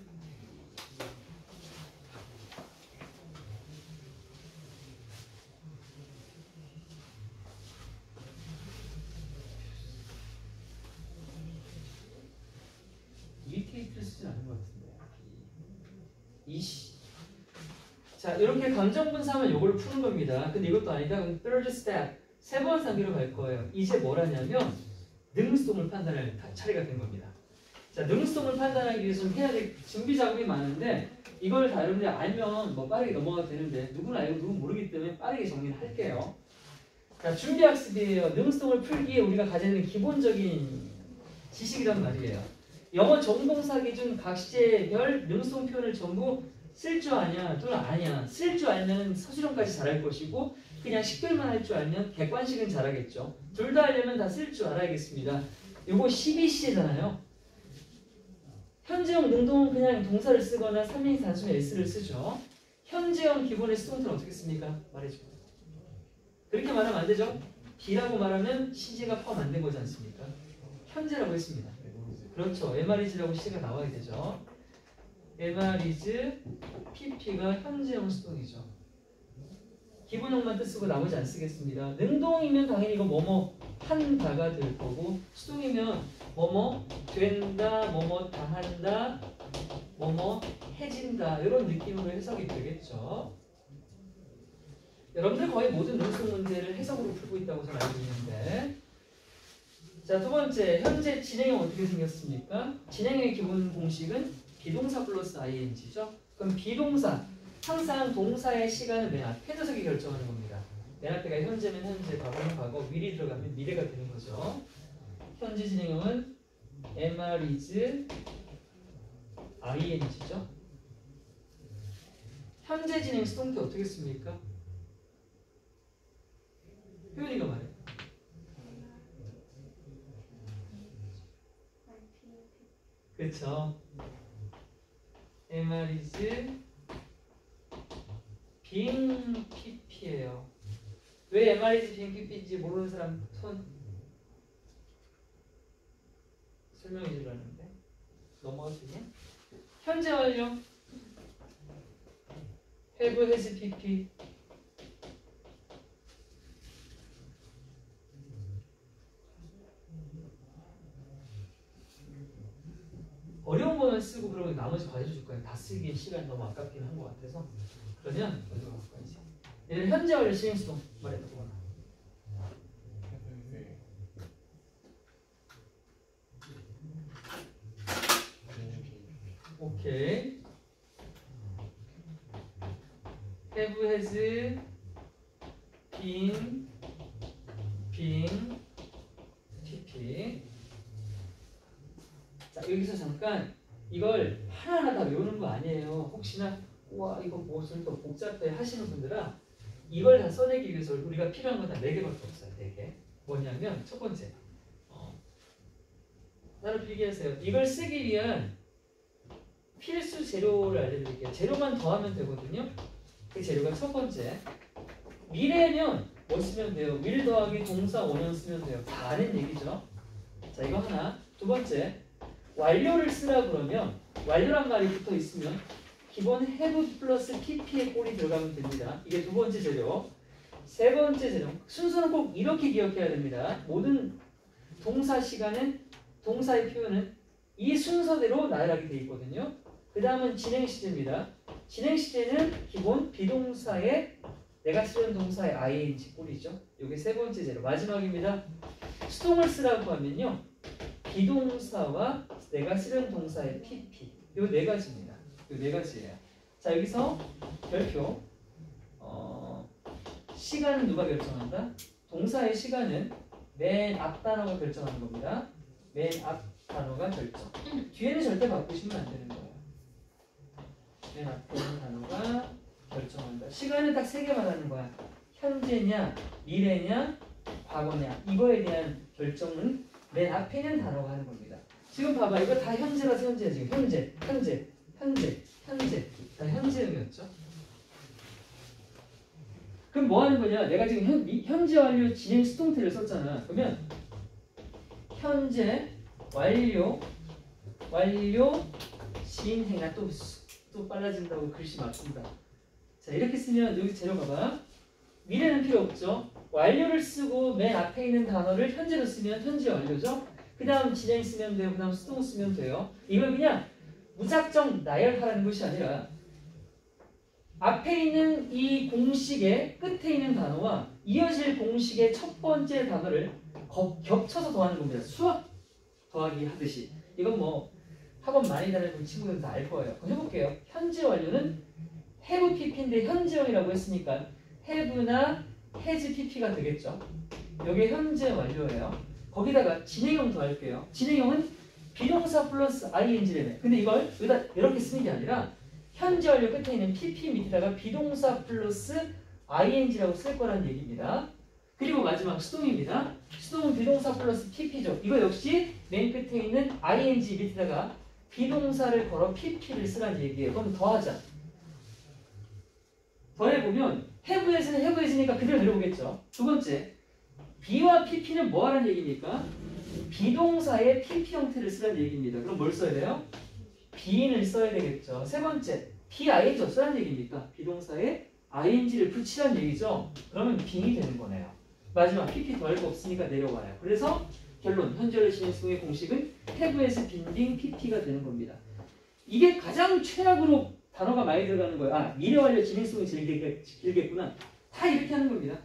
이리테이트를 쓰진 않은 것 같은데. 자, 이렇게 감정 분사하면 이걸 푸는 겁니다. 근데 이것도 아니다. 그럼 third step, 세 번 단계로 갈 거예요. 이제 뭘 하냐면 능성을 판단할 차례가 된 겁니다. 자, 능성을 판단하기 위해서는 해야 될 준비 작업이 많은데 이걸 다 여러분들이 알면 뭐 빠르게 넘어가도 되는데 누구는 알고 누구는 모르기 때문에 빠르게 정리를 할게요. 자, 준비학습이에요. 능수동을 풀기에 우리가 가져야 되는 기본적인 지식이란 말이에요. 영어 정동사 기준 각 시제별 능수동 표현을 전부 쓸 줄 아냐 또는 아냐. 쓸 줄 알면 서술형까지 잘할 것이고 그냥 식별만 할 줄 알면 객관식은 잘하겠죠. 둘 다 하려면 다 쓸 줄 알아야겠습니다. 요거 12시제잖아요. 현재형 능동은 그냥 동사를 쓰거나 3인칭 단순히 s를 쓰죠. 현재형 기본의 수동태는 어떻게 씁니까? 말해줘. 그렇게 말하면 안 되죠. B라고 말하면 시제가 포함 안 된 거지 않습니까? 현재라고 했습니다. 그렇죠. MR이즈라고 시제가 나와야 되죠. MR이즈 PP가 현재형 수동이죠. 기본형만 뜻 쓰고 나머지 안 쓰겠습니다. 능동이면 당연히 이거 뭐뭐 한다가 될 거고 수동이면 뭐뭐 된다, 뭐뭐 다 한다, 뭐뭐 해진다 이런 느낌으로 해석이 되겠죠. 여러분들 거의 모든 능수동 문제를 해석으로 풀고 있다고 저는 알고 있는데 자, 두 번째 현재 진행형 어떻게 생겼습니까? 진행형의 기본 공식은 비동사 플러스 ing죠. 그럼 비동사 항상 동사의 시간을 맨 앞에 녀석이 결정하는 겁니다. 맨 앞에가 현재면 현재, 과거는 과거, 미리 들어가면 미래가 되는 거죠. 현재 진행형은 MR is ing죠. 현재 진행 수동태 어떻게 씁니까? 효연이가 말해. 그렇죠. MR is being PP예요. 왜 MR is being PP인지 모르는 사람 손 설명해 주려는데 넘어갈 수 있냐? 현재 완료. have, has, PP. 어려운 거만 쓰고 그러면 나머지 가르쳐줄 거예요. 다 쓰기엔 시간이 너무 아깝긴 한 것 같아서. 그러면 어디로 갈까요? 얘는 현재 완료 시행수동 말해보거나. 오케이. have, has, been, pp. 자, 여기서 잠깐 이걸 하나하나 다 외우는 거 아니에요. 혹시나 우와 이거 무슨 또 복잡해 하시는 분들아 이걸 다 써내기 위해서 우리가 필요한 건 다 4개밖에 없어요. 4개. 뭐냐면 첫 번째 나를 필기하세요. 이걸 쓰기 위한 필수 재료를 알려드릴게요. 재료만 더하면 되거든요. 그 재료가 첫 번째 미래면 뭐 쓰면 돼요? will 더하기 동사 원형 쓰면 돼요. 다 아는 얘기죠. 자 이거 하나. 두 번째 완료를 쓰라 그러면 완료란 말이 붙어 있으면 기본 have 플러스 pp의 꼴이 들어가면 됩니다. 이게 두 번째 재료. 세 번째 재료. 순서는 꼭 이렇게 기억해야 됩니다. 모든 동사 시간은 동사의 표현은 이 순서대로 나열하게 되어 있거든요. 그 다음은 진행 시제입니다. 진행 시제는 기본 비동사의 내가 쓰는 동사의 ing 꼴이죠. 이게 세 번째 재료. 마지막입니다. 수동을 쓰라고 하면요. 비동사와 내가 쓰는 동사의 pp. 요 네 가지입니다. 요 네 가지예요. 자 여기서 별표. 시간은 누가 결정한다? 동사의 시간은 맨 앞 단어가 결정하는 겁니다. 맨 앞 단어가 결정. 뒤에는 절대 바꾸시면 안 되는 거예요. 맨 앞에 있는 단어가 결정한다. 시간은 딱 3개 말하는 거야. 현재냐, 미래냐, 과거냐. 이거에 대한 결정은 맨 앞에 있는 단어가 하는 겁니다. 지금 봐봐. 이거 다 현재라서 현재야. 지금 현재 다 현재형이었죠. 그럼 뭐 하는 거냐? 내가 지금 현재 완료 진행 수동태를 썼잖아. 그러면 현재 완료 진행 또 빨라진다고 글씨 맞춘다. 자 이렇게 쓰면 여기 재료 봐봐. 미래는 필요 없죠. 완료를 쓰고 맨 앞에 있는 단어를 현재로 쓰면 현재 완료죠. 그 다음 진행 쓰면 돼요. 그 다음 수동 쓰면 돼요. 이걸 그냥 무작정 나열하라는 것이 아니라 앞에 있는 이 공식의 끝에 있는 단어와 이어질 공식의 첫 번째 단어를 겹쳐서 더하는 겁니다. 수학 더하기 하듯이. 이건 뭐 학원 많이 다니는 친구들은 다 알 거예요. 그럼 해볼게요. 현재 완료는 have pp인데 현재형이라고 했으니까 have나 has pp가 되겠죠. 여기 현재 완료예요. 거기다가 진행형 더할게요. 진행형은 비동사 플러스 ing래요. 근데 이걸 여기다 이렇게 쓰는 게 아니라 현재 완료 끝에 있는 pp 밑에다가 비동사 플러스 ing라고 쓸 거란 얘기입니다. 그리고 마지막 수동입니다. 수동은 비동사 플러스 pp죠. 이거 역시 맨 끝에 있는 ing 밑에다가 비동사를 걸어 pp를 쓰란 얘기예요. 그럼 더하자. 더해보면 have에서는 have에서니까 그대로 내려오겠죠. 두 번째, be와 pp는 뭐 하라는 얘기입니까? 비동사의 pp 형태를 쓰라는 얘기입니다. 그럼 뭘 써야 돼요? be를 써야 되겠죠. 세 번째, be-ing 어쩌라는 얘기입니까? 비동사에 ing를 붙이라는 얘기죠. 그러면 being이 되는 거네요. 마지막 pp 더할 거 없으니까 내려와요. 그래서 결론, 현재의 진행수의 공식은 have에서 빈딩 pp가 되는 겁니다. 이게 가장 최악으로 단어가 많이 들어가는 거예요. 아, 미래 완료 진행성이 제일 길겠구나. 다 이렇게 하는 겁니다.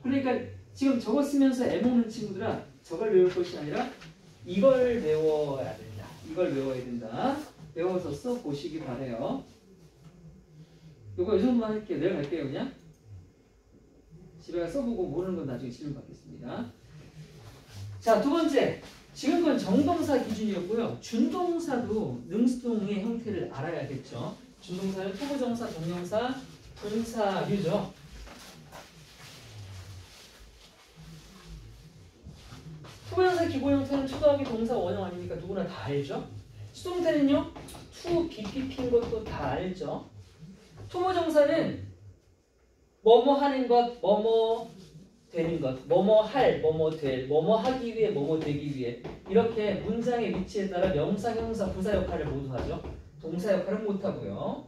그러니까 지금 저거 쓰면서 애먹는 친구들아, 저걸 외울 것이 아니라 이걸 외워야 된다. 이걸 외워야 된다. 외워서 써보시기 바래요. 이거 이 정도만 할게요. 내일 갈게요 그냥. 집에 가서 써보고 모르는 건 나중에 질문 받겠습니다. 자, 두 번째. 지금 건 정동사 기준이었고요. 준동사도 능수동의 형태를 알아야겠죠. 준동사는 투부정사, 동명사, 분사류죠. 투부정사 기본 형태는 초등학교 동사 원형 아닙니까? 누구나 다 알죠. 수동태는요. to, BPP인 것도 다 알죠. 투부정사는 뭐뭐 하는 것, 뭐뭐 되는 것, 뭐뭐 할, 뭐뭐 될, 뭐뭐 하기 위해, 뭐뭐 되기 위해 이렇게 문장의 위치에 따라 명사, 형사, 부사 역할을 모두 하죠. 동사 역할은 못하고요.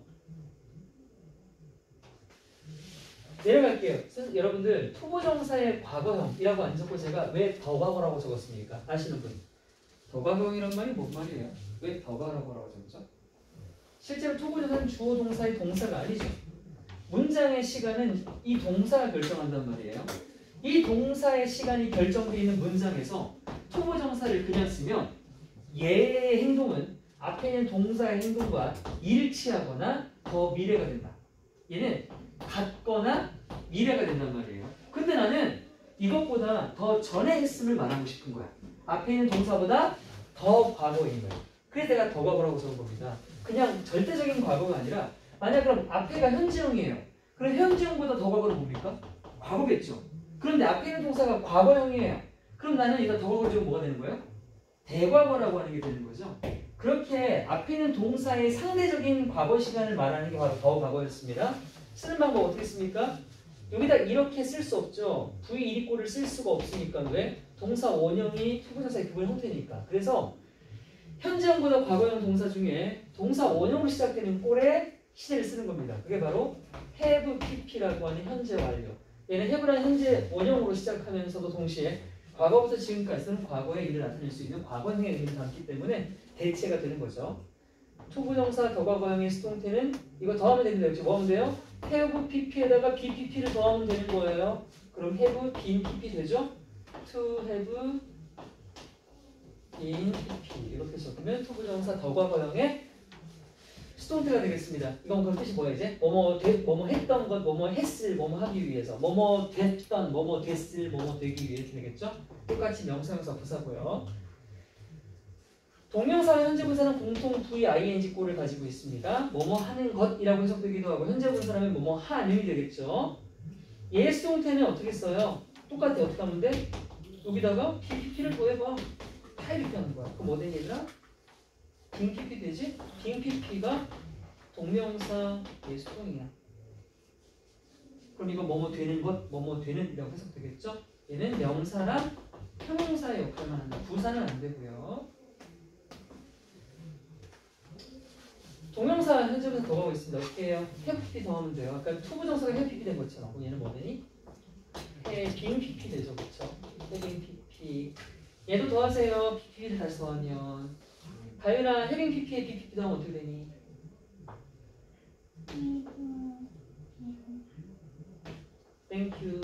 내려갈게요. 여러분들 투부정사의 과거형이라고 안 적고 제가 왜 더과거라고 적었습니까? 아시는 분? 더과거형이란 말이 뭔 말이에요? 왜 더과거라고 적었죠? 실제로 투부정사는 주어 동사의 동사가 아니죠. 문장의 시간은 이 동사가 결정한단 말이에요. 이 동사의 시간이 결정되어 있는 문장에서 투부정사를 그냥 쓰면 얘의 행동은 앞에 있는 동사의 행동과 일치하거나 더 미래가 된다. 얘는 같거나 미래가 된단 말이에요. 근데 나는 이것보다 더 전에 했음을 말하고 싶은 거야. 앞에 있는 동사보다 더 과거인 거야. 그래서 내가 더 과거라고 적은 겁니다. 그냥 절대적인 과거가 아니라 만약 그럼 앞에가 현재형이에요. 그럼 현재형보다 더 과거는 뭡니까? 과거겠죠. 그런데 앞에 있는 동사가 과거형이에요. 그럼 나는 이거 더 과거를 지금 뭐가 되는 거예요? 대과거라고 하는 게 되는 거죠. 그렇게 앞에 있는 동사의 상대적인 과거 시간을 말하는 게 바로 더 과거였습니다. 쓰는 방법 어떻게 씁니까? 여기다 이렇게 쓸 수 없죠. V1꼴을 쓸 수가 없으니까. 왜? 동사 원형이 투부정사의 기본 형태니까. 그래서 현재형보다 과거형 동사 중에 동사 원형으로 시작되는 꼴에 시제를 쓰는 겁니다. 그게 바로 have pp라고 하는 현재 완료. 얘는 have라는 현재 원형으로 시작하면서도 동시에 과거부터 지금까지는 과거의 일을 나타낼 수 있는 과거형의 의미를 담기 때문에 대체가 되는 거죠. 투부정사 더과거형의 수동태는 이거 더하면 됩니다. 역시 뭐 하면 돼요? have pp에다가 bpp를 더하면 되는 거예요. 그럼 have been pp 되죠? to have been pp 이렇게 적으면 투부정사 더과거형의 수동태가 되겠습니다. 이건 그런 뜻이 뭐야 이제? 뭐뭐 했던 것, 뭐뭐 했을, 뭐뭐 하기 위해서, 뭐뭐 됐던, 뭐뭐 됐을, 뭐뭐 되기 위해 되겠죠? 똑같이 명사형사 부사고요. 동명사와 현재분사는 공통 V-ing 꼴을 가지고 있습니다. 뭐뭐 하는 것이라고 해석되기도 하고 현재분사라면 뭐뭐 하는이 되겠죠. 얘 수동태는 어떻게 써요? 똑같아. 어떻게 하면 돼? 여기다가 PPP를 더해봐. 다 이렇게 하는 거야. 그럼 뭐 되니 얘들아? 빙 PP 되지? 빙 PP가 동명사 얘 수동이야. 그럼 이거 뭐뭐 되는 것, 뭐뭐 되는 이라고 해석되겠죠? 얘는 명사랑 형용사의 역할만 한다. 부사는 안 되고요. 동명사 현재분사 더하고 있습니다. 어떻게 해요? have pp 더하면 돼요. 아까 투부정사가 have pp 된 것처럼. 그럼 얘는 뭐 되니? having pp 되죠. 그쵸? having pp. 얘도 더하세요. pp를 다시 더하면. 가윤아, having pp에 bpp 더하면 어떻게 되니? Thank you.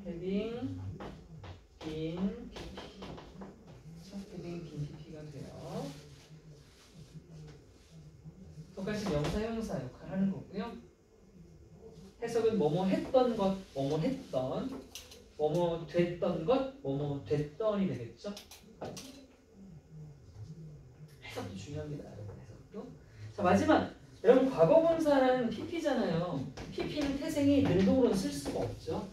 having been pp. having been pp가 돼요. 똑같이 명사, 형용사 역할을 하는 거고요. 해석은 뭐뭐 했던 것, 뭐뭐 했 됐던 것 뭐뭐 됐던이 되겠죠. 해석도 중요합니다. 여러분 해석도. 자 마지막 여러분 과거분사는 PP잖아요. PP는 태생이 능동으로는 쓸 수가 없죠.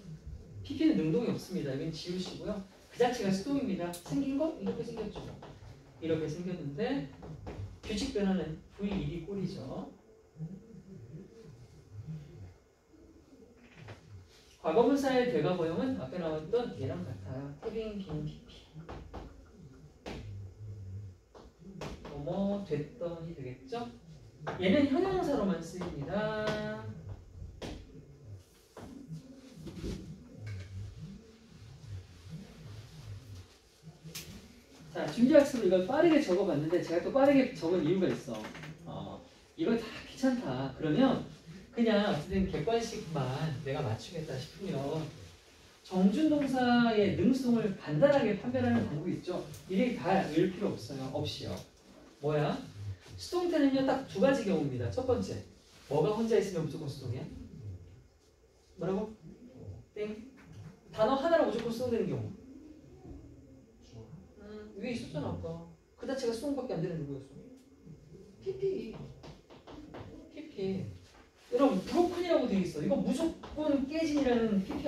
PP는 능동이 없습니다. 이건 지우시고요. 그 자체가 수동입니다. 생긴 거 이렇게 생겼죠. 이렇게 생겼는데 규칙 변화는 V1이 꼴이죠. 과거분사의 대과거형은 앞에 나왔던 얘랑 같아요. 태빙 빈 PP. 뭐뭐 됐던이 되겠죠? 얘는 형용사로만 쓰입니다. 자, 준비학습을 이걸 빠르게 적어봤는데 제가 또 빠르게 적은 이유가 있어. 이거 다 귀찮다. 그러면 그냥 어쨌든 객관식만 내가 맞추겠다 싶으면 정준동사의 능수동을 간단하게 판별하는 방법이 있죠. 이게 다 외울 필요 없어요. 없이요. 뭐야? 수동태는요 딱 두 가지 경우입니다. 첫 번째, 뭐가 혼자 있으면 무조건 수동이야? 뭐라고? 땡. 단어 하나로 무조건 수동되는 경우. 위에 있었잖아 아까. 그 자체가 수동밖에 안 되는 누구였어? PP. 여러분 브로큰이라고 되어 있어. 이거 무조건 깨진이라는 PP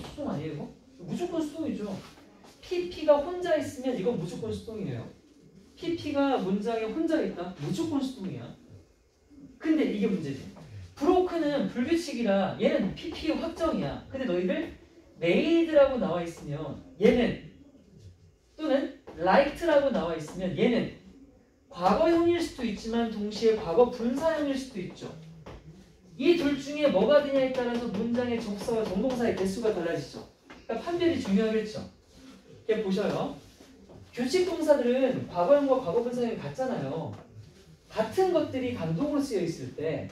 수동 아니에요? 이거? 무조건 수동이죠. PP가 혼자 있으면 이건 무조건 수동이에요. PP가 문장에 혼자 있다? 무조건 수동이야. 근데 이게 문제지. 브로큰은 불규칙이라 얘는 PP의 확정이야. 근데 너희들 made라고 나와 있으면 얘는 또는 liked라고 나와 있으면 얘는 과거형일 수도 있지만 동시에 과거 분사형일 수도 있죠. 이 둘 중에 뭐가 되냐에 따라서 문장의 접사와 정동사의 개수가 달라지죠. 그러니까 판별이 중요하겠죠. 이렇게 보셔요. 규칙 동사들은 과거형과 과거 분사형이 같잖아요. 같은 것들이 강동으로 쓰여 있을 때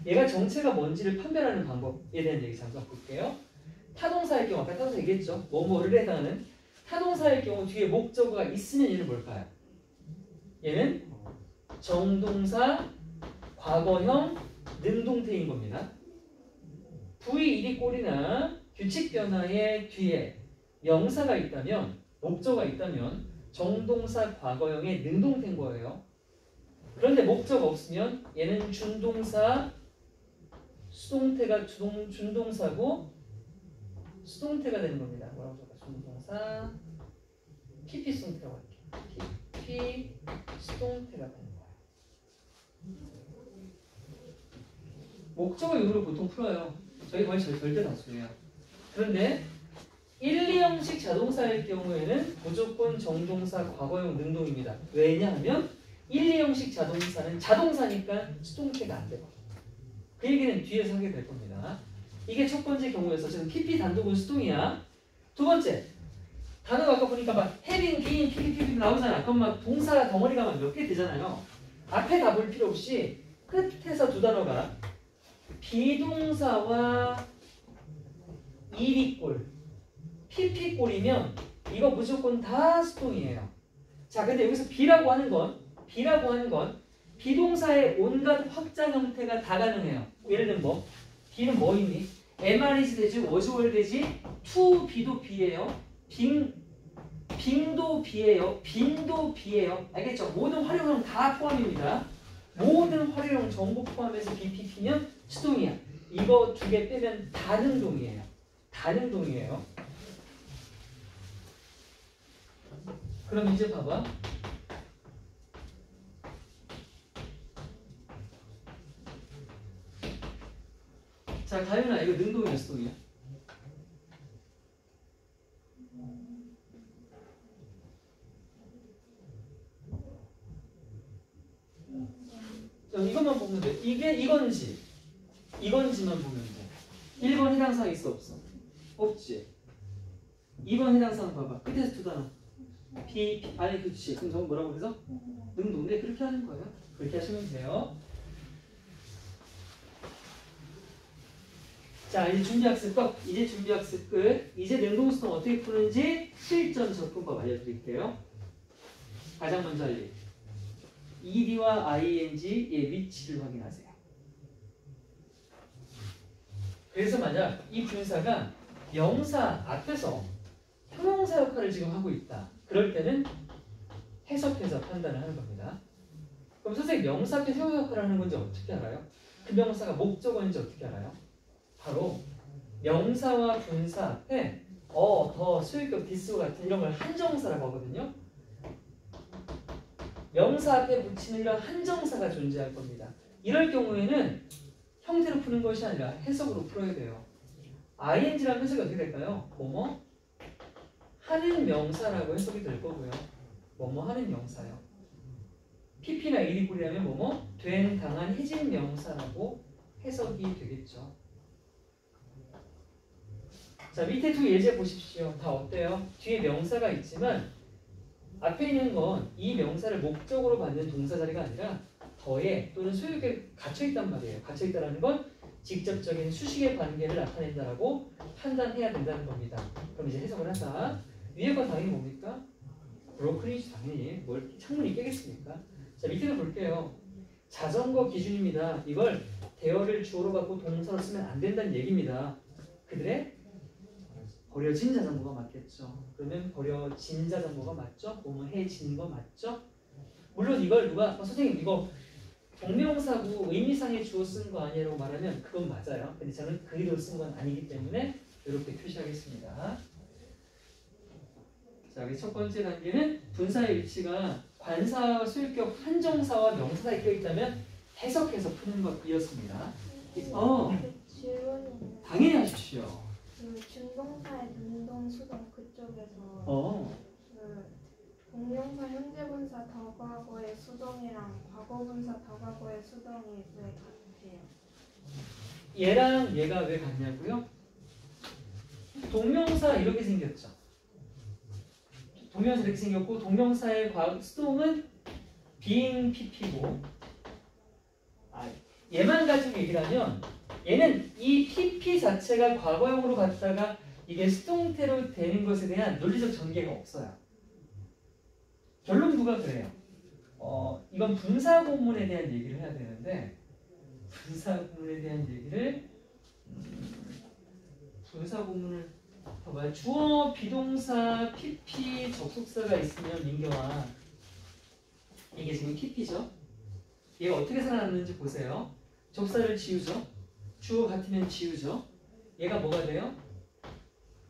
얘가 정체가 뭔지를 판별하는 방법에 대한 얘기 잠깐 볼게요. 타동사의 경우 아까 타동사 얘기했죠. 뭐뭐를 해당하는 타동사의 경우 뒤에 목적어가 있으면 얘는 뭘까요? 얘는 정동사 과거형 능동태인 겁니다. V1이 꼴이나 규칙 변화의 뒤에 명사가 있다면 목적어가 있다면 정동사 과거형의 능동태인 거예요. 그런데 목적 없으면 얘는 준동사 수동태가 준동사고 수동태가 되는 겁니다. 뭐라고 적을까? 준동사 PP 수동태라고 할게요. PP 수동태가 되는 거예요. 목적어 유무를 보통 풀어요. 저희 거의 절대 다수예요. 그런데 1, 2형식 자동사일 경우에는 무조건 정동사 과거형 능동입니다. 왜냐하면 1, 2형식 자동사는 자동사니까 수동태가 안 되고 그 얘기는 뒤에서 하게 될 겁니다. 이게 첫 번째 경우여서 지금 PP 단독은 수동이야. 두 번째 단어가 아까 보니까 막 having, being, PP 나오잖아. 그럼 막 동사 덩어리가 막 몇 개 되잖아요. 앞에 다 볼 필요 없이 끝에서 두 단어가 비동사와 일이꼴 PP꼴이면 이거 무조건 다 수동이에요. 자, 근데 여기서 B라고 하는 건 비동사의 온갖 확장 형태가 다 가능해요. 예를 들면 뭐? B는 뭐 있니? MR이지 되지, 워즈월 되지, to B도 B예요. 빙도 B예요. 빈도 B예요. 알겠죠? 모든 활용형 다 포함입니다. 모든 활용형 전부 포함해서 BPP면 수동이야. 이거 두 개 빼면 다능동이에요. 다능동이에요. 그럼 이제 봐봐. 자, 가윤아, 이거 능동이야, 수동이야? 이것만 보면 돼. 이게 이건지만 보면 돼. 1번 해당사항 있어, 없어? 없지. 2번 해당사항 봐봐. 끝에서 두 단어. 아니, 그치. 그럼 저건 뭐라고 해서? 능동. 네, 그렇게 하는 거예요. 그렇게 하시면 돼요. 자, 이제 준비학습 끝. 이제 능동수동 어떻게 푸는지 실전 접근법 알려드릴게요. 가장 먼저 할 일. ed와 ing의 위치를 확인하세요. 그래서 만약 이 분사가 명사 앞에서 형사 역할을 지금 하고 있다. 그럴 때는 해석해서 판단을 하는 겁니다. 그럼 선생님 명사 앞에 형사 역할을 하는 건지 어떻게 알아요? 그 명사가 목적어인지 어떻게 알아요? 바로 명사와 분사 앞에 더, 소유격, 디스와 같은 이런 걸 한정사라고 하거든요. 명사 앞에 붙이는 이런 한정사가 존재할 겁니다. 이럴 경우에는 형태로 푸는 것이 아니라 해석으로 풀어야 돼요. ing라는 해석이 어떻게 될까요? 뭐뭐 하는 명사라고 해석이 될 거고요. 뭐뭐 하는 명사요. pp나 ad꼴이라면 뭐뭐 된, 당한, 해진 명사라고 해석이 되겠죠. 자, 밑에 두 예제 보십시오. 다 어때요? 뒤에 명사가 있지만 앞에 있는 건 이 명사를 목적으로 받는 동사 자리가 아니라 더해 또는 소유격에 갇혀있단 말이에요. 갇혀있다는 건 직접적인 수식의 관계를 나타낸다라고 판단해야 된다는 겁니다. 그럼 이제 해석을 하자. 위에 거 당연히 뭡니까? 브로큰이지 당연히. 뭘 창문이 깨겠습니까? 자, 밑에를 볼게요. 자전거 기준입니다. 이걸 대어를 주어로 갖고 동사로 쓰면 안 된다는 얘기입니다. 그들의 버려진 자전거가 맞겠죠. 그러면 버려진 자전거가 맞죠? 뭐뭐 해진 거 맞죠? 물론 이걸 누가 선생님 이거 동명사고 의미상의 주어 쓴 거 아니라고 말하면 그건 맞아요. 근데 저는 그 의도로 쓴 건 아니기 때문에 이렇게 표시하겠습니다. 자, 여기 첫 번째 단계는 분사의 위치가 관사와 소유격 한정사와 명사 사이에 껴있다면 해석해서 푸는 것이었습니다. 그 질문이 있는데 당연히 하십시오. 그 준동사의 능동, 수동 그쪽에서 그 동명사 현재분사 더 과거의 수동이랑 과거분사 더 과거의 수동이 왜 같아요? 얘랑 얘가 왜 같냐고요? 동명사 이렇게 생겼죠. 동명사 이렇게 생겼고 동명사의 수동은 being pp고 얘만 가지고 얘기를 하면 얘는 이 pp 자체가 과거형으로 갔다가 이게 수동태로 되는 것에 대한 논리적 전개가 없어요. 결론부가 그래요. 이건 분사구문에 대한 얘기를 해야 되는데 분사구문에 대한 얘기를 분사구문을 봐봐요. 주어, 비동사, pp, 접속사가 있으면 민경아 이게 지금 pp죠. 얘가 어떻게 살아났는지 보세요. 접사를 지우죠. 주어 같으면 지우죠. 얘가 뭐가 돼요?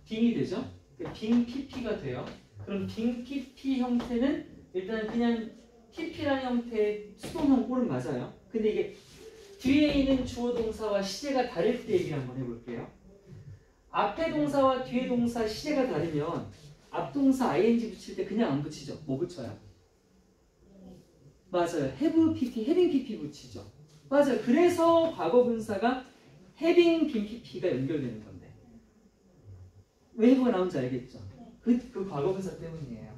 빙이 되죠. 빙 pp가 돼요. 그럼 빙 pp 형태는 일단 그냥 pp라는 형태의 수동형 꼴은 맞아요. 근데 이게 뒤에 있는 주어 동사와 시제가 다를 때 얘기를 한번 해볼게요. 앞에 동사와 뒤에 동사 시제가 다르면 앞동사 ing 붙일 때 그냥 안 붙이죠. 뭐 붙여요? 맞아요. have pp, having pp 붙이죠. 맞아요. 그래서 과거 분사가 having 빈 pp가 연결되는 건데 왜 have가 나온지 알겠죠? 그 과거 분사 때문이에요.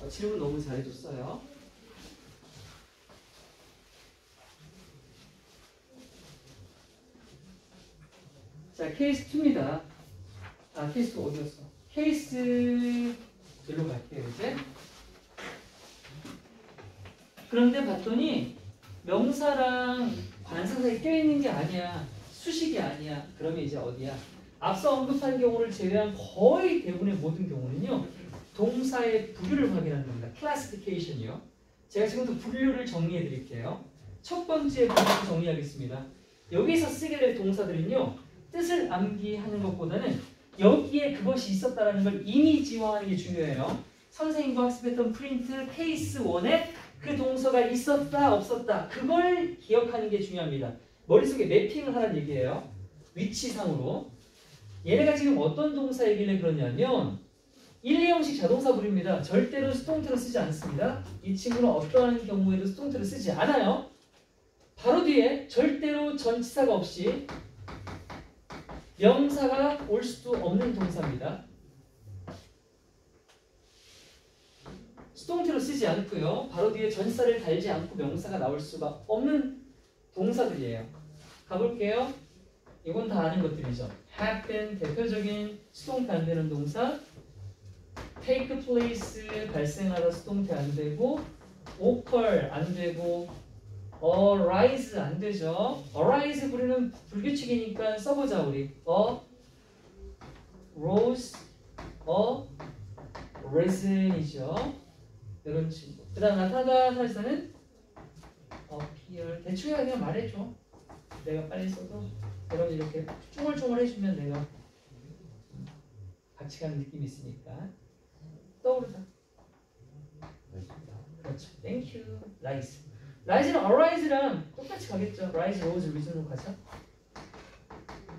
질문 너무 잘해줬어요. 자, 케이스 2입니다. 케이스 2 어디였어? 케이스 일로 갈게요, 이제. 그런데 봤더니 명사랑 관사 사이에 껴있는 게 아니야. 수식이 아니야. 그러면 이제 어디야? 앞서 언급한 경우를 제외한 거의 대부분의 모든 경우는요. 동사의 부류를 확인하는 겁니다. 클래시피케이션이요. 제가 지금부터 분류를 정리해 드릴게요. 첫 번째 분류를 정리하겠습니다. 여기서 쓰게 될 동사들은요. 뜻을 암기하는 것보다는 여기에 그것이 있었다는 걸 이미지화하는 게 중요해요. 선생님과 학습했던 프린트 케이스 1에 그 동사가 있었다 없었다 그걸 기억하는 게 중요합니다. 머릿속에 매핑을 하라는 얘기예요. 위치상으로. 얘네가 지금 어떤 동사 얘기를 그러냐면 1, 2형식 자동사 부류입니다. 절대로 수동태로 쓰지 않습니다. 이 친구는 어떠한 경우에도 수동태로 쓰지 않아요. 바로 뒤에 절대로 전치사가 없이 명사가 올 수도 없는 동사입니다. 수동태로 쓰지 않고요. 바로 뒤에 전치사를 달지 않고 명사가 나올 수가 없는 동사들이에요. 가볼게요. 이건 다 아는 것들이죠. have been 대표적인 수동태 안 되는 동사. take place 발생하다 수동태 안 되고 occur 안 되고 arise 안 되죠. arise 부르는 불규칙이니까 써보자 우리. arose, resin이죠. 이런 친구. 그 다음 나타나다 사실은 appear. 대충 그냥 말해줘. 내가 빨리 써도 여러분 이렇게 쫑얼쫑얼 해주면 내가 같이 가는 느낌이 있으니까 떠오르다. 그렇죠. Thank you. Rise. Rise랑 arise랑 똑같이 가겠죠. Rise, rose, reason으로 가죠.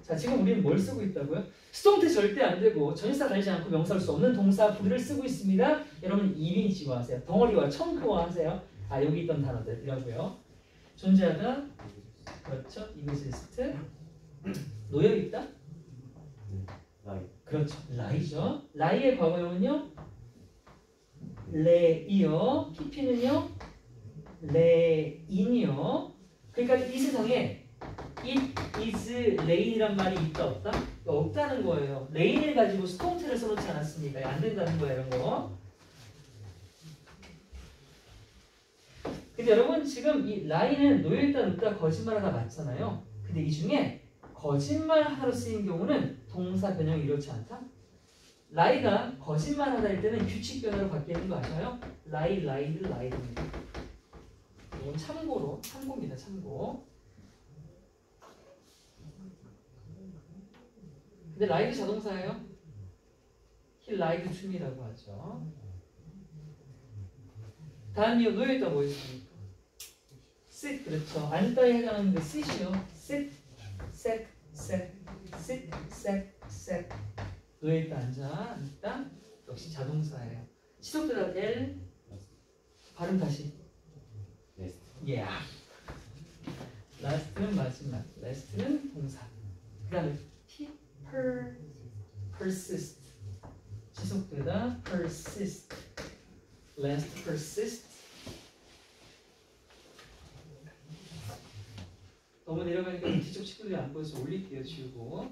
자, 지금 우리는 뭘 쓰고 있다고요? 수동태 절대 안 되고 전치사 달지 않고 명사할 수 없는 동사 부를 쓰고 있습니다. 여러분 이미지화 하세요. 덩어리와 청크화 하세요. 아, 여기 있던 단어들이라고요. 존재하다. 그렇죠. 이미지리스트. 놓여 있다. 라이. 그렇죠. 라이죠. 라이의 과거형은요. 레이요. PP는요. 레인이요. 그러니까 이 세상에 it is rain이란 말이 있다 없다? 없다는 거예요. 레인을 가지고 수동태를 써놓지 않았으니까 안 된다는 거예요. 이런 거. 근데 여러분 지금 이 라인은 놓여있다 눕다 거짓말하다 맞잖아요. 근데 이 중에 거짓말하러 쓰인 경우는 동사 변형이 이렇지 않다. 라이가 거짓말하다일 때는 규칙 변화로 바뀌는 거 아셔요? 라이, 라이드, 라이드입니다. 이건 참고입니다. 참고. 근데 라이드 자동사예요. He lied to me라고 하죠. 다음 이유 놓여있다 뭐 있습니까? sit 그렇죠. 앉다에 해당하는 게 sit이요. sit, set, set, sit, set, set. 놓여있다 앉아, 앉다. 역시 자동사예요. 시속되다 L. 발음 다시. 네스트. Yeah. last는 마지막. last는 동사. 그 다음에 T, persist. 지속되다 persist. last persist. 너무 내려가니까 뒤쪽 친구들이 안 보여서 올릴게요. 지우고.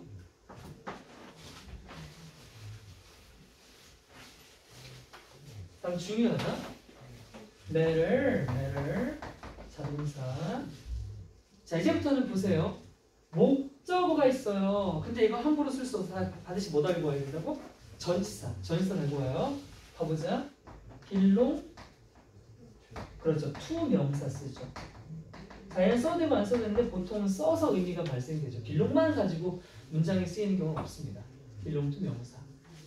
다음 중요하다. matter 자동사. 자, 이제부터는 보세요. 목적어가 있어요. 근데 이거 함부로 쓸 수 없어. 반드시 못 알고 와야 된다고? 전치사 알고 와요. 가보자. belong. 그렇죠. to 명사 쓰죠. 자연 써도 되고 안 써도 되는데 보통은 써서 의미가 발생되죠. belong만 가지고 문장에 쓰이는 경우는 없습니다. belong to 명사.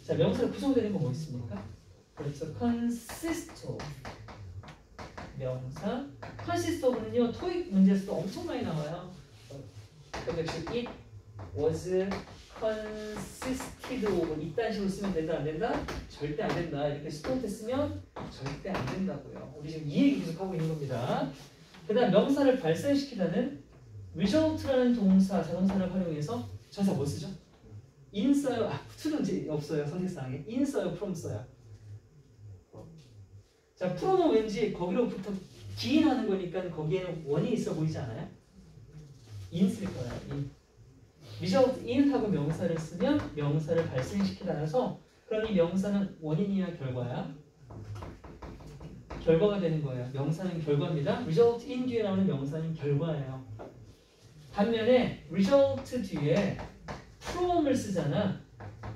자, 명사로 구성되는 거 뭐 있습니까? 그렇죠. consist of. 명사. consist of는요, 토익 문제에서도 엄청 많이 나와요. it was consisted of. 이딴 식으로 쓰면 된다, 안 된다? 절대 안 된다. 이렇게 수동태 쓰면 절대 안 된다고요. 우리 지금 이 얘기 계속 하고 있는 겁니다. 그 다음 명사를 발생시키다는 result라는 동사, 자동사를 활용해서 전사 뭐 쓰죠? in 써요? to는 이제 없어요. 선택사항에. in 써요? from 써요? 자, from은 왠지 거기로부터 기인하는 거니까 거기에는 원이 있어 보이지 않아요? in 쓸 거예요. in. result in하고 명사를 쓰면 명사를 발생시키다라서 그럼 이 명사는 원인이야 결과야? 결과가 되는 거예요. 명사는 결과입니다. result in 뒤에 나오는 명사는 결과예요. 반면에 result 뒤에 from을 쓰잖아.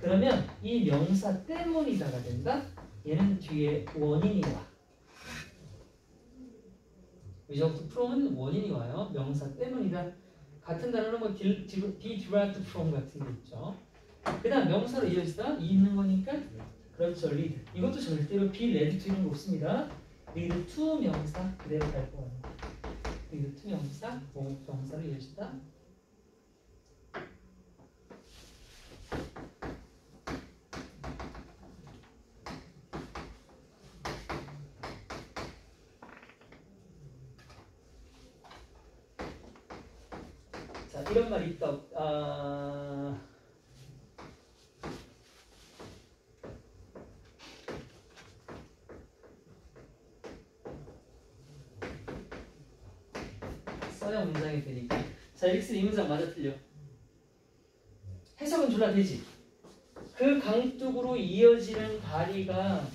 그러면 이 명사 때문이다가 된다. 얘는 뒤에 원인이 와. result from은 원인이 와요. 명사 때문이다. 같은 단어는 뭐 be derived from 같은 게 있죠. 그 다음 명사로 이어지다 있는 거니까 그렇죠. lead. 이것도 절대로 be led to 이런 거 없습니다. lead to 명사 그대로 갈 거예요. lead to 명사, 명사로 이어지다. 자, 이런 말이 있다. 써야 문장이 되니까. 자, 이렇게 쓰면 이 문장 맞아 틀려? 해석은 졸라 되지. 그 강둑으로 이어지는 다리가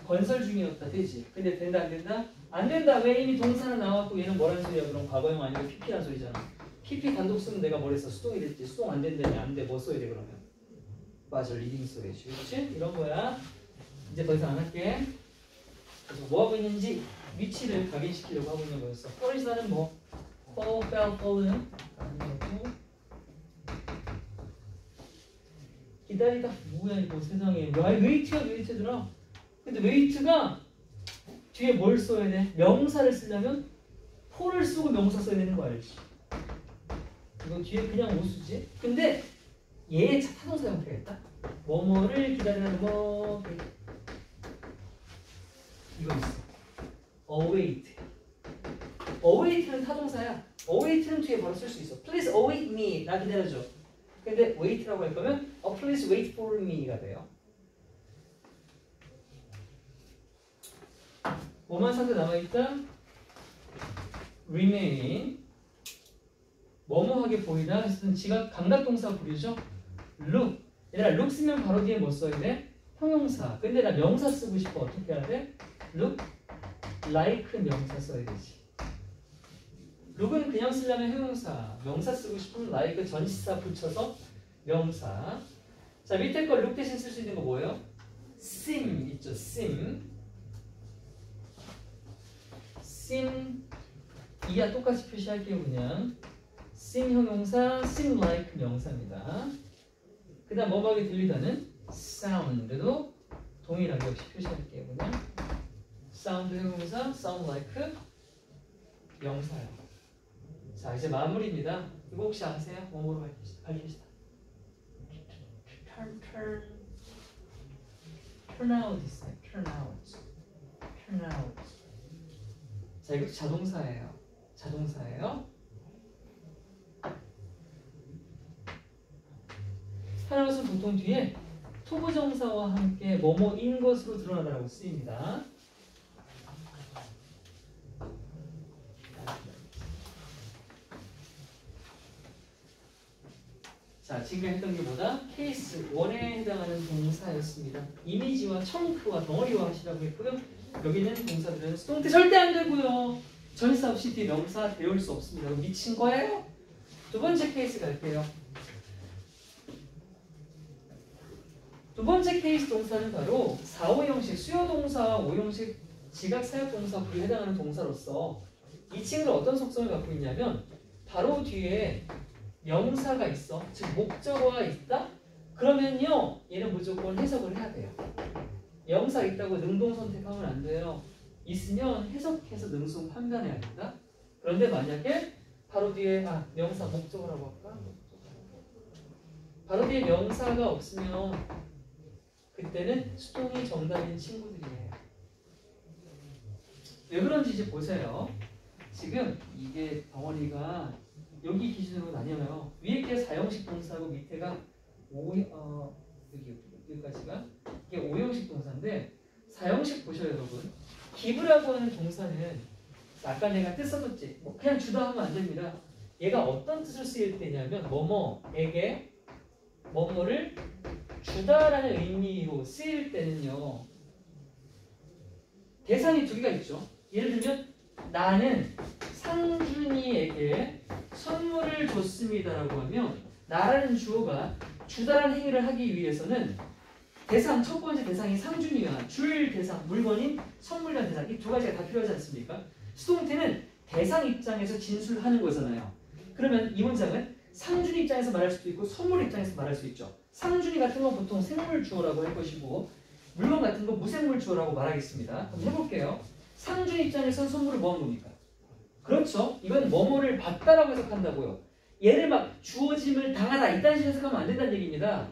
건설 중이었다. 되지. 근데 된다 안 된다? 안 된다. 왜? 이미 동사는 나왔고 얘는 뭐라는 소리야? 그럼 과거형 아니고 PP란 소리잖아. PP 단독 쓰면 내가 뭐랬어? 수동이 됐지. 수동 안 된다니 안 돼. 뭐 써야 돼 그러면? 맞아. 리딩 써야지. 그렇지? 이런 거야. 이제 이제 더 이상 안 할게. 그래서 뭐 하고 있는지 위치를 각인시키려고 하고 있는 거였어. fallis는 뭐 fall, fell, fallen 아니고 기다리다 뭐야 이거 세상에. 야 웨이트야 웨이트더라. 근데 웨이트가 뒤에 뭘 써야 돼? 명사를 쓰려면 폴을 쓰고 명사 써야 되는 거 알지? 이거 뒤에 그냥 못 쓰지? 근데 얘 타동사 형태가 있다. 뭐뭐를 기다리는 뭐 이거 있어. await. await는 타동사야. await는 뒤에 바로 쓸 수 있어. Please await me. 나 기다려줘. 근데 wait라고 할 거면 please wait for me가 돼요. 뭐만 상태 남아있다? remain. 뭐뭐하게 보이다. 그래서 지각 감각동사 부르죠. look. 얘들아 look 쓰면 바로 뒤에 뭐 써야 돼? 형용사. 근데 나 명사 쓰고 싶어. 어떻게 해야 돼? look like 명사 써야 되지. look은 그냥 쓰려면 형용사. 명사 쓰고 싶으면 like 전치사 붙여서 명사. 자 밑에 거 look 대신 쓸 수 있는 거 뭐예요? seem 있죠. seem. seem 이야 똑같이 표시할게요. 그냥 seem 형용사, seem like 명사입니다. 그 다음 뭐뭐하게 들리다는 sound도 동일하게 역시 표시할게요. 그냥 sound 형용사, sound like 명사요. 자 이제 마무리입니다. 이거 혹시 아세요? 뭐뭐로 밝히시다. turn out 있어요. turn out. 자 이것도 자동사예요. turnout은 보통 뒤에 투부정사와 함께 뭐뭐인 것으로 드러나다라고 쓰입니다. 자, 지금 했던 게 뭐다? 케이스 1에 해당하는 동사였습니다. 이미지와 청크와 덩어리와 하시라고 했고요. 여기 있는 동사들은 수동태 절대 안 되고요. 전치사 없이 뒤에 명사 데려올 수 없습니다. 미친 거예요? 두 번째 케이스 갈게요. 두 번째 케이스 동사는 바로 4호 형식 수요동사와 5 형식 지각사역동사 부에 해당하는 동사로서 이 친구는 어떤 속성을 갖고 있냐면 바로 뒤에 명사가 있어. 즉 목적어가 있다? 그러면요 얘는 무조건 해석을 해야 돼요. 명사 있다고 능동 선택하면 안 돼요. 있으면 해석해서 능동 판단해야 된다. 그런데 만약에 바로 뒤에 명사 목적어라고 할까? 바로 뒤에 명사가 없으면 그때는 수동이 정답인 친구들이에요. 왜 그런지 이제 보세요. 지금 이게 덩어리가 여기 기준으로 나뉘어요. 위에 게 4형식 동사고 밑에가 여기까지가 이게 5형식 동사인데 4형식 보셔요 여러분. 기브라고 하는 동사는 아까 내가 뜻 써줬지. 뭐 그냥 주다 하면 안 됩니다. 얘가 어떤 뜻을 쓰일 때냐면 뭐뭐에게 뭐뭐를 주다라는 의미로 쓰일 때는요. 대상이 두 개가 있죠. 예를 들면 나는 상준이에게 선물을 줬습니다라고 하면 나라는 주어가 주다라는 행위를 하기 위해서는 대상, 첫 번째 대상이 상준이와 줄 대상, 물건인 선물이라는 대상 이 두 가지가 다 필요하지 않습니까? 수동태는 대상 입장에서 진술하는 거잖아요. 그러면 이 문장은 상준이 입장에서 말할 수도 있고 선물 입장에서 말할 수 있죠. 상준이 같은 건 보통 생물 주어라고 할 것이고 물건 같은 건 무생물 주어라고 말하겠습니다. 한번 해볼게요. 상준이 입장에서는 선물을 뭐 한 겁니까? 그렇죠. 이건 뭐뭐를 받다라고 해석한다고요. 얘를 막 주어짐을 당하다 이딴 식으로 해석하면 안 된다는 얘기입니다.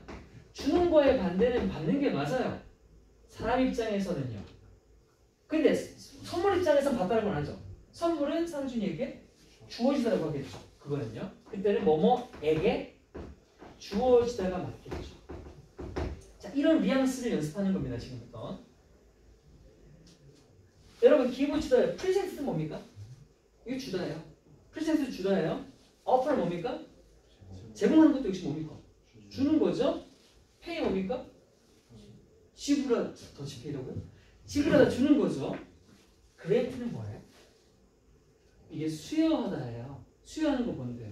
주는 거에 반대는 받는 게 맞아요. 사람 입장에서는요. 근데 선물 입장에서는 받다라고 안 하죠. 선물은 상준이에게 주어지다라고 하겠죠. 그거는요. 그때는 뭐뭐에게 주어지다가 맞겠죠. 자, 이런 뉘앙스를 연습하는 겁니다. 지금부터. 여러분 기브 주다예요. 프리센스는 뭡니까? 이거 주다예요. 프리센스 주다예요. 어퍼는 뭡니까? 제공하는 것도 역시 뭡니까? 주는 거죠. 페이 뭡니까? 지불하 더치페이라고요? 지불하다 주는 거죠. 그랜트는 뭐예요? 이게 수여하다예요. 수여하는 거 뭔데요?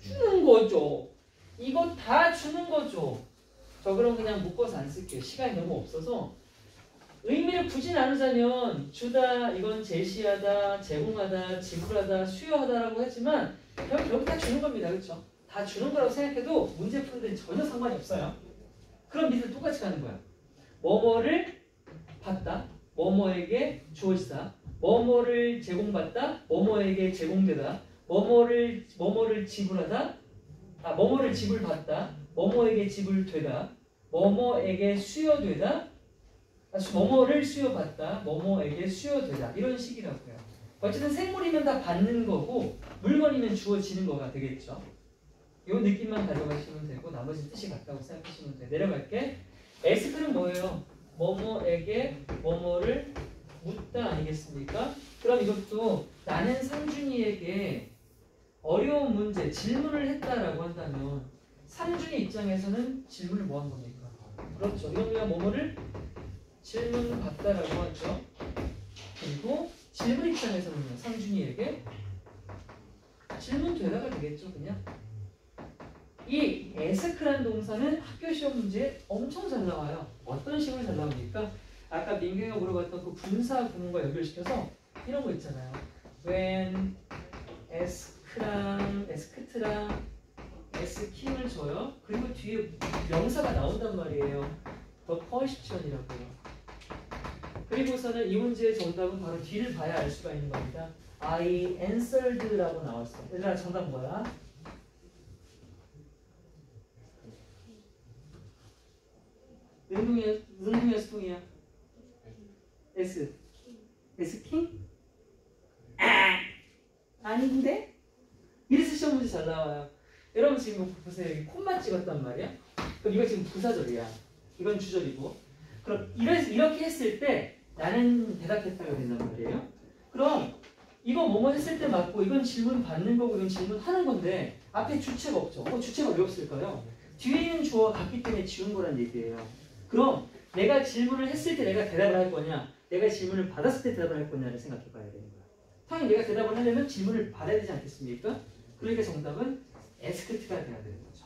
주는 거죠. 이거 다 주는 거죠. 저 그럼 그냥 묶어서 안 쓸게요. 시간이 너무 없어서 의미를 굳이 나누자면 주다, 이건 제시하다, 제공하다, 지불하다, 수여하다라고 하지만 결국 다 주는 겁니다. 그렇죠? 다 주는 거라고 생각해도 문제 푸는 데는 전혀 상관이 없어요. 그럼 밑에 똑같이 가는 거야. 뭐뭐를 받다, 뭐뭐에게 주어지다, 뭐뭐를 제공받다, 뭐뭐에게 제공되다, 뭐뭐를 지불하다, 뭐뭐를 지불받다, 뭐뭐에게 지불되다, 뭐뭐에게 수여되다, 뭐뭐를 수여받다, 뭐뭐에게 수여되다, 이런 식이라고요. 어쨌든 생물이면 다 받는 거고 물건이면 주어지는 거가 되겠죠. 이 느낌만 가져가시면 되고 나머지 뜻이 같다고 생각하시면 돼요. 내려갈게. 에스크는 뭐예요? 뭐뭐에게 뭐뭐를 묻다 아니겠습니까? 그럼 이것도 나는 상준이에게 어려운 문제, 질문을 했다라고 한다면 상준이 입장에서는 질문을 뭐 한 겁니까? 그렇죠. 이건 우리가 뭐뭐를 질문 받다라고 하죠. 그리고 질문 입장에서는요. 상준이에게 질문 되다가 되겠죠. 그냥. 이 에스크라는 동사는 학교 시험 문제에 엄청 잘 나와요. 어떤 식으로 잘 나옵니까? 아까 민경이가 물어봤던 그 분사 구문과 연결시켜서 이런 거 있잖아요. when 에스크랑 에스크트랑 에스킹을 줘요. 그리고 뒤에 명사가 나온단 말이에요. The question이라고요. 그리고서는 이 문제의 정답은 바로 뒤를 봐야 알 수가 있는 겁니다. I answered라고 나왔어. 얘들아 정답 뭐야? 능동이야 수동이야? S. S킹? 아닌데? 이래서 시험 문제 잘 나와요. 여러분 지금 보세요. 여기 콤마 찍었단 말이야. 그럼 이거 지금 부사절이야. 이건 주절이고. 그럼 이렇게 했을 때 나는 대답했다가 된단 말이에요. 그럼 이거 뭐뭐 했을 때 맞고 이건 질문 받는 거고 이건 질문 하는 건데 앞에 주체가 없죠. 주체가 왜 없을까요? 뒤에 있는 주어가 같기 때문에 지운 거란 얘기예요. 그럼 내가 질문을 했을 때 내가 대답을 할 거냐, 내가 질문을 받았을 때 대답을 할 거냐를 생각해 봐야 되는 거야. 당연히 내가 대답을 하려면 질문을 받아야 되지 않겠습니까? 그러니까 정답은 asked가 돼야 되는 거죠.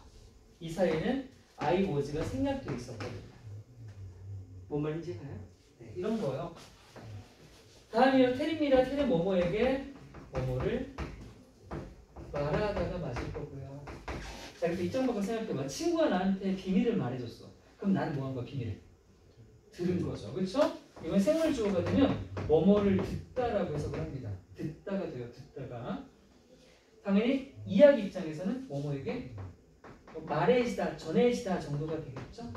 이 사이에는 I was가 생략되어 있었거든요. 뭔 말인지 가요? 네, 이런 거요. 다음이요. 텔입니다. 텔은 뭐뭐에게 뭐뭐를 말하다가 맞을 거고요. 자, 그래서 이점 바꿔 생각해봐. 친구가 나한테 비밀을 말해줬어. 그럼 나는 뭐 한 거야? 비밀을 들은 거죠. 그렇죠? 이건 생물 주어가 되면 뭐뭐를 듣다라고 해석을 합니다. 듣다가 돼요. 듣다가. 당연히 이야기 입장에서는 뭐뭐에게 말해지다, 전해지다 정도가 되겠죠.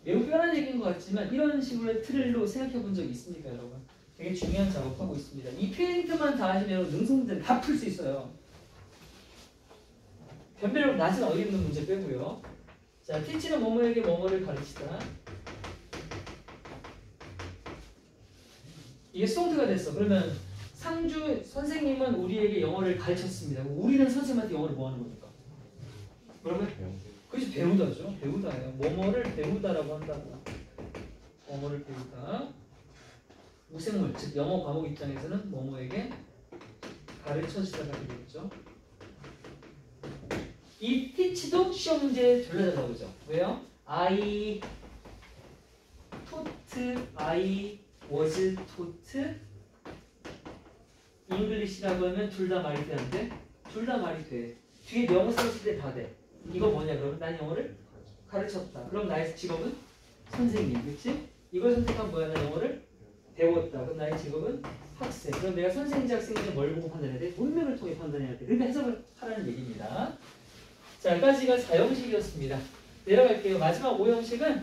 매우 뻔한 얘기인 것 같지만 이런 식으로 틀로 생각해 본 적이 있습니까, 여러분? 되게 중요한 작업하고 있습니다. 이 페인트만 다 하시면 능송문제는 다 풀 수 있어요. 변별력 낮은 어이없는 문제 빼고요. 자, 티치는 뭐뭐에게 뭐뭐를 가르치다. 이게 수동태가 됐어. 그러면 상주 선생님은 우리에게 영어를 가르쳤습니다. 우리는 선생님한테 영어를 뭐 하는 겁니까? 그러면 그것이 배우다죠. 배우다예요. 뭐뭐를 배우다라고 한다고. 뭐뭐를 배우다. 우생물, 즉 영어 과목 입장에서는 뭐뭐에게 가르쳐지다가 되겠죠. 이 teach도 시험 문제에 졸라 잘 나오죠. 왜요? I taught, I was taught. English라고 하면 둘 다 말이 되는데 둘 다 말이 돼. 뒤에 명사를 쓸 때 다 돼. 이거 뭐냐 그러면 난 영어를 가르쳤다. 그럼 나의 직업은 선생님, 그렇지? 이걸 선택하면 뭐야? 난 영어를 배웠다. 그럼 나의 직업은 학생. 그럼 내가 선생인지 학생인지 뭘 보고 판단해야 돼? 문맥을 통해 판단해야 돼. 그러니까 해석을 하라는 얘기입니다. 자, 여기까지가 4형식이었습니다. 내려갈게요. 마지막 5형식은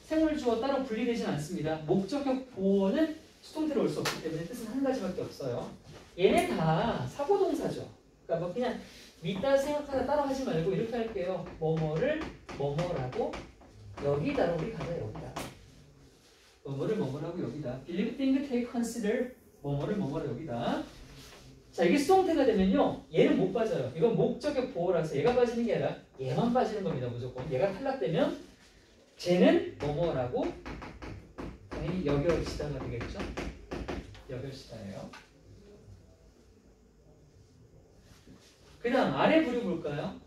생물주어 따로 분리되진 않습니다. 목적격 보어는 수동태로 올 수 없기 때문에 뜻은 한 가지밖에 없어요. 얘네 다 사고동사죠. 그러니까 뭐 그냥 믿다 생각하다 따라 하지 말고 이렇게 할게요. 뭐뭐를 뭐뭐라고 여기다로 우리 가자. 여기다. 뭐뭐를 뭐뭐라고 여기다. Believe, think, take, consider 뭐뭐를 뭐뭐라고 여기다. 자, 이게 수동태가 되면요 얘는 못 빠져요. 이건 목적격 보호라서 얘가 빠지는 게 아니라 얘만 빠지는 겁니다. 무조건 얘가 탈락되면 쟤는 뭐뭐라고 당연히 여겨지다가 되겠죠. 여겨지다예요. 그 다음 아래 부류 볼까요?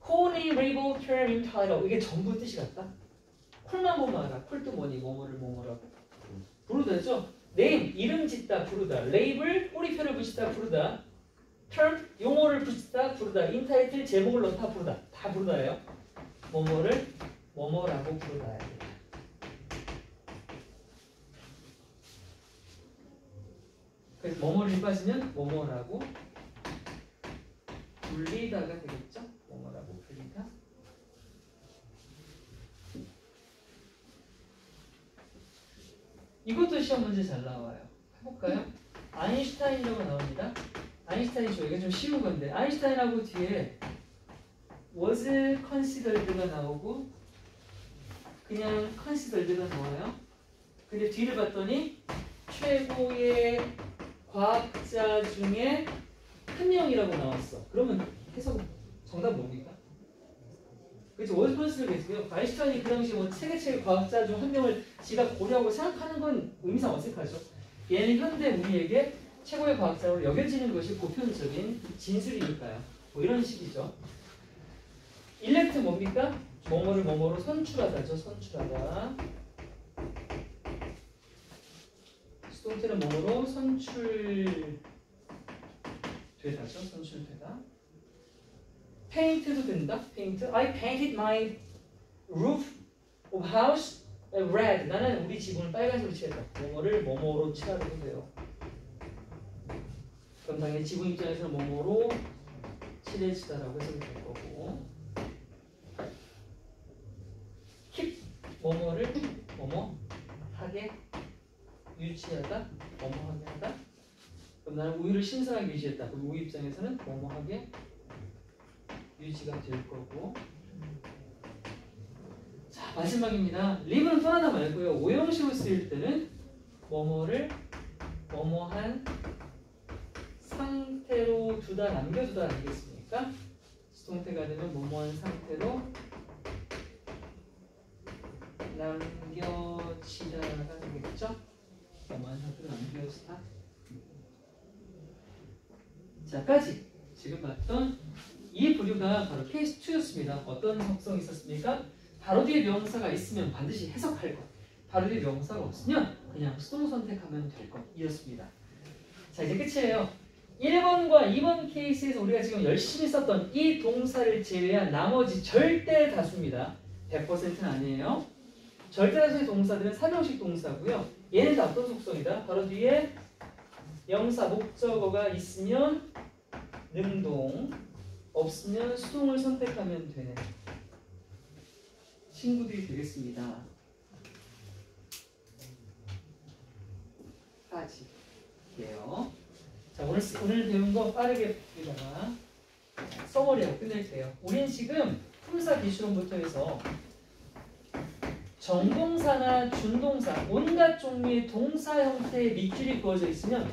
콜이 리버 캐린 타이러 이게 전부 뜻이 같다. 콜만 보면 알아. 콜도 뭐니 뭐뭐를 뭐뭐라고 부르다죠. 네임 이름 짓다 부르다. 레이블 꼬리표를 붙이다 부르다. term 용어를 붙이다 부르다. 인타이틀 제목을 넣다 부르다. 다 부르다예요. 뭐뭐를 뭐뭐라고 부르다야. 그래서 뭐뭐를 빠지면 뭐뭐라고 불리다가 되겠죠? 뭐뭐라고 불리다. 이것도 시험 문제 잘 나와요. 해볼까요? 아인슈타인이라고 나옵니다. 아인슈타인 이게 좀 쉬운 건데 아인슈타인하고 뒤에 was considered가 나오고 그냥 considered가 나와요. 근데 뒤를 봤더니 최고의 과학자 중에 한 명이라고 나왔어. 그러면 해석 정답 뭡니까? 그렇죠. was considered겠고요. 아인슈타인이 그 당시 뭐 세계 과학자 중 한 명을 지가 고려하고 생각하는 건 의미상 어색하죠. 얘는 현대 우리에게 최고의 과학자로 여겨지는 것이 보편적인 진술이니까요. 뭐 이런 식이죠. 일렉트 뭡니까? 뭐뭐를 뭐뭐로 선출하다죠. 선출하다. 수동태는 뭐뭐로 선출되다죠. 선출되다. 페인트도 된다. 페인트. I painted my roof of house red. 나는 우리 지붕을 빨간색으로 칠했다. 뭐뭐를 뭐뭐로 칠하려고 해요. 그럼 당연히 지붕 입장에서는 뭐뭐로 칠해지다라고 해석이 될 거고. keep 뭐뭐를 뭐뭐 하게 유지하다, 뭐뭐 하게 하다. 그럼 나는 우유를 신선하게 유지했다. 그럼 우유 입장에서는 뭐뭐 하게 유지가 될 거고. 자 마지막입니다. live는 또 하나 말고요. 오형식으로 쓰일 때는 뭐뭐를 뭐뭐한 상태로 두다 남겨두다 아니겠습니까? 수동태가 되면 뭐뭐한 상태로 남겨지다가 되겠죠? 뭐뭐한 상태로 남겨지다. 자까지 지금 봤던 이 부류가 바로 케이스 2였습니다. 어떤 속성이 있었습니까? 바로 뒤에 명사가 있으면 반드시 해석할 것. 바로 뒤에 명사가 없으면 그냥 수동 선택하면 될 것. 이었습니다. 자 이제 끝이에요. 1번과 2번 케이스에서 우리가 지금 열심히 썼던 이 동사를 제외한 나머지 절대 다수입니다. 100%는 아니에요. 절대 다수의 동사들은 사명식 동사고요. 얘는 다 어떤 속성이다? 바로 뒤에 명사 목적어가 있으면 능동, 없으면 수동을 선택하면 되는 친구들이 되겠습니다. 까지예요. 자 오늘 배운 거 빠르게 보다가 써머리하고 끝낼게요. 우린 지금 품사 기술론부터 해서 정동사나 준동사 온갖 종류의 동사 형태의 밑줄이 그어져 있으면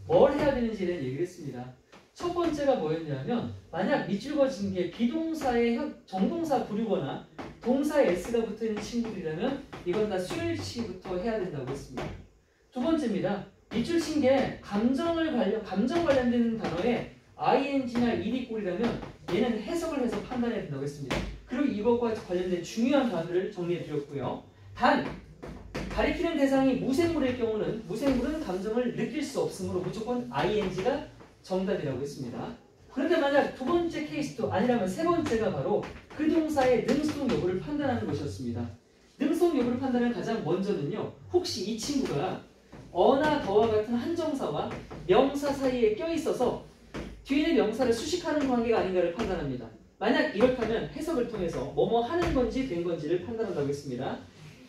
뭘 해야 되는지에 대한 얘기를 했습니다. 첫 번째가 뭐였냐면 만약 밑줄 그어진 게 비동사의 정동사 부류거나 동사에 s가 붙어있는 친구들이라면 이건 다 수일치부터 해야 된다고 했습니다. 두 번째입니다. 밑줄 친 게 감정 관련된 단어에 ing나 ed꼴이라면 얘는 해석을 해서 판단해야 된다고 했습니다. 그리고 이것과 관련된 중요한 단어를 정리해 드렸고요. 단 가리키는 대상이 무생물일 경우는 무생물은 감정을 느낄 수 없으므로 무조건 ing가 정답이라고 했습니다. 그런데 만약 두 번째 케이스도 아니라면 세 번째가 바로 그 동사의 능수동 여부를 판단하는 것이었습니다. 능수동 여부를 판단하는 가장 먼저는요. 혹시 이 친구가 어나 더와 같은 한정사와 명사 사이에 껴있어서 뒤에 있는 명사를 수식하는 관계가 아닌가를 판단합니다. 만약 이렇다면 해석을 통해서 뭐뭐 하는 건지 된 건지를 판단한다고 했습니다.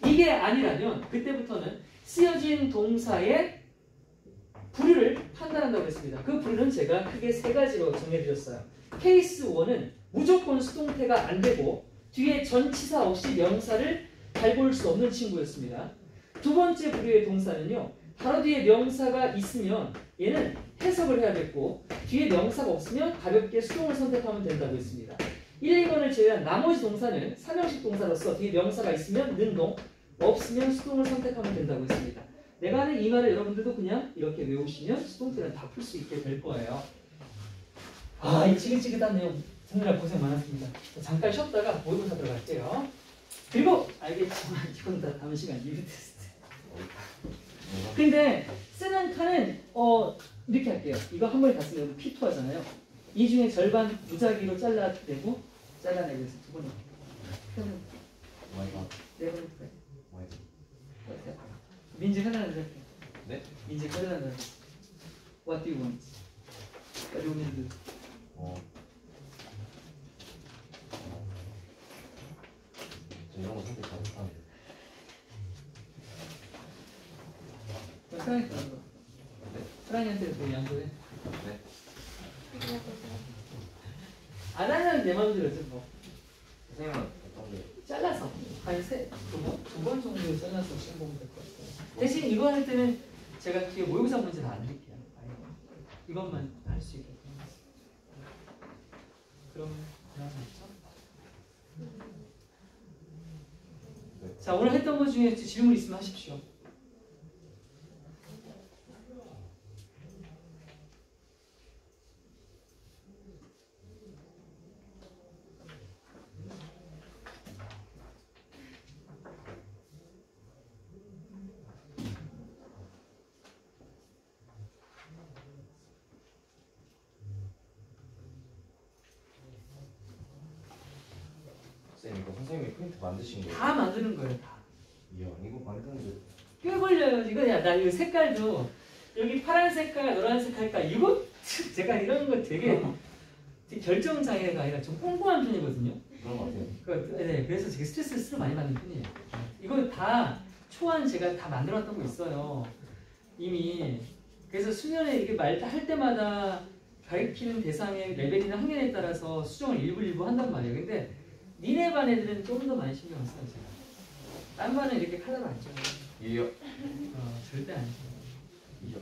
이게 아니라면 그때부터는 쓰여진 동사의 부류를 판단한다고 했습니다. 그 부류는 제가 크게 세 가지로 정해드렸어요. 케이스 1은 무조건 수동태가 안 되고 뒤에 전치사 없이 명사를 달볼 수 없는 친구였습니다. 두 번째 부류의 동사는요. 바로 뒤에 명사가 있으면 얘는 해석을 해야겠고 뒤에 명사가 없으면 가볍게 수동을 선택하면 된다고 했습니다. 1, 2번을 제외한 나머지 동사는 사명식 동사로서 뒤에 명사가 있으면 능동, 없으면 수동을 선택하면 된다고 했습니다. 내가 하는 이 말을 여러분들도 그냥 이렇게 외우시면 수동태는 다 풀 수 있게 될 거예요. 아, 이 지긋지긋한 내용 듣느라 고생 많았습니다. 잠깐 쉬었다가 모의고사 들어갈게요. 그리고 알겠지만 이건 다 다음 시간 리뷰 테스트. 근데 쓰는 칸은 이렇게 할게요. 이거 한 번에 다 쓰면 P2 하잖아요. 이 중에 절반 무작위로 잘라내고 잘라내고 해서 두 번에 그러면 오마이갓. 네 번에 오마이갓. 민지 하나는 이렇게. 네? 민지 하나는 What do you want? What do you want to do? 저 이런 거 선택 잘 못하는데. 사랑이 그런 거. 사랑이한테 그 양보해. 네. 안 하면 내 마음대로지 뭐. 선생님은 어떤 게? 잘라서 두 번 정도 잘라서 시험 보면 될 것 같아요. 대신 이거 할 때는 제가 뒤에 모의고사 문제는 안 드릴게요. 이것만 할 수 있게끔. 그럼 맞죠? 자, 오늘 했던 것 중에 질문 있으면 하십시오. 선생님 이거 선생님이 프린트 만드신 거예요? 다 만드는 거예요. 다. 이야 이거 만드는데 꽤 걸려요. 이거 나 이거 색깔도 여기 파란 색깔, 노란 색깔까 이거 제가 이런 거 되게 결정 장애가 아니라 좀 꼼꼼한 편이거든요. 그런 거 같아요. 네, 그래서 되게 스트레스를 많이 받는 편이에요. 이거 다 초안 제가 다 만들었던 거 있어요. 이미. 그래서 수년에 이렇게 할 때마다 가르치는 대상의 레벨이나 학년에 따라서 수정을 일부 한단 말이에요. 근데 니네 반 애들은 조금 더 많이 신경 써요. 제가. 딴 반은 이렇게 칼라로 안 쳐요. 이요. 절대 안 쳐요. 이요.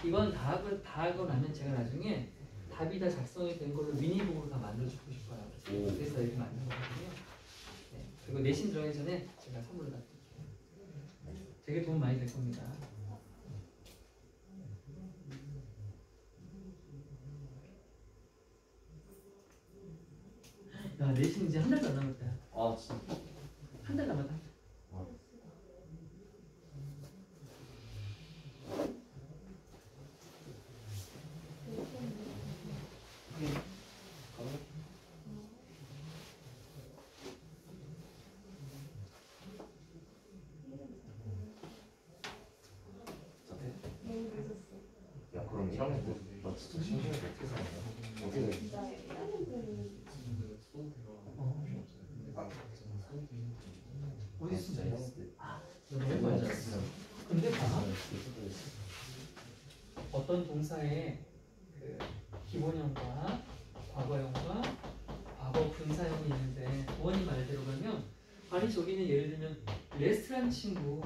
이건 다 하고 나면 제가 나중에 답이 다 작성이 된 걸로 미니북으로 다 만들어주고 싶어요. 오. 그래서 이렇게 만든 거거든요. 네. 그리고 내신 들어가기 전에 제가 선물로 다 드릴게요. 되게 도움 많이 될 겁니다. 야, 내신 이제 한 달도 안 남았다. 아 진짜. 한 달 남았다. 야 그럼 1학년 때나 진짜 신경이 어떻게 살았냐? 어떻게 돼? 어디 진짜 있어? 1학년 때. 너무 많이 잤어. 근데 봐. 어떤 동사의 그 기본형과 과거형과 과거 분사형이 있는데 부원님 말대로 가면 아니 저기는 예를 들면 레스트란 친구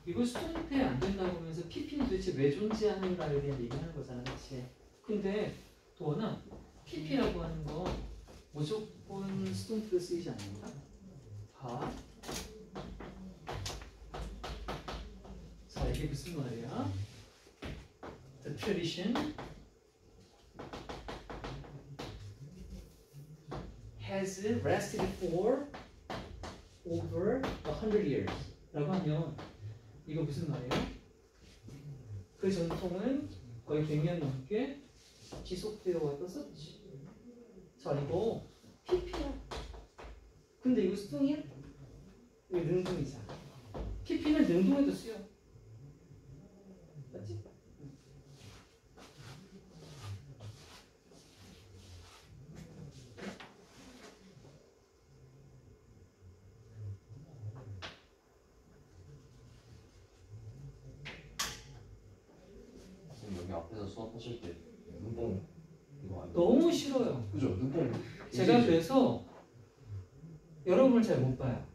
이거 수동태 안 된다고 하면서 PP는 도대체 왜 존재하는가에 대한 얘기하는 거잖아, 그렇지? 근데 도원아 PP라고 하는 거 무조건 수동태로 쓰이지 않는다. 봐. 자, 이게 무슨 말이야? The tradition has lasted for over 100 years 라고 하면 이거 무슨 말이에요? 그 전통은 거의 100년 넘게 지속되어 왔었지. 자, 이거 PP야. 근데 이거 수동이야? 이거 능동이잖아. PP는 능동에도 쓰여. 맞지? 선생님 여기 앞에서 수업하실 때 눈뽕 이거 안 너무 싫어요. 그죠? 눈뽕. 제가 그래서 여러분을 잘 못 봐요.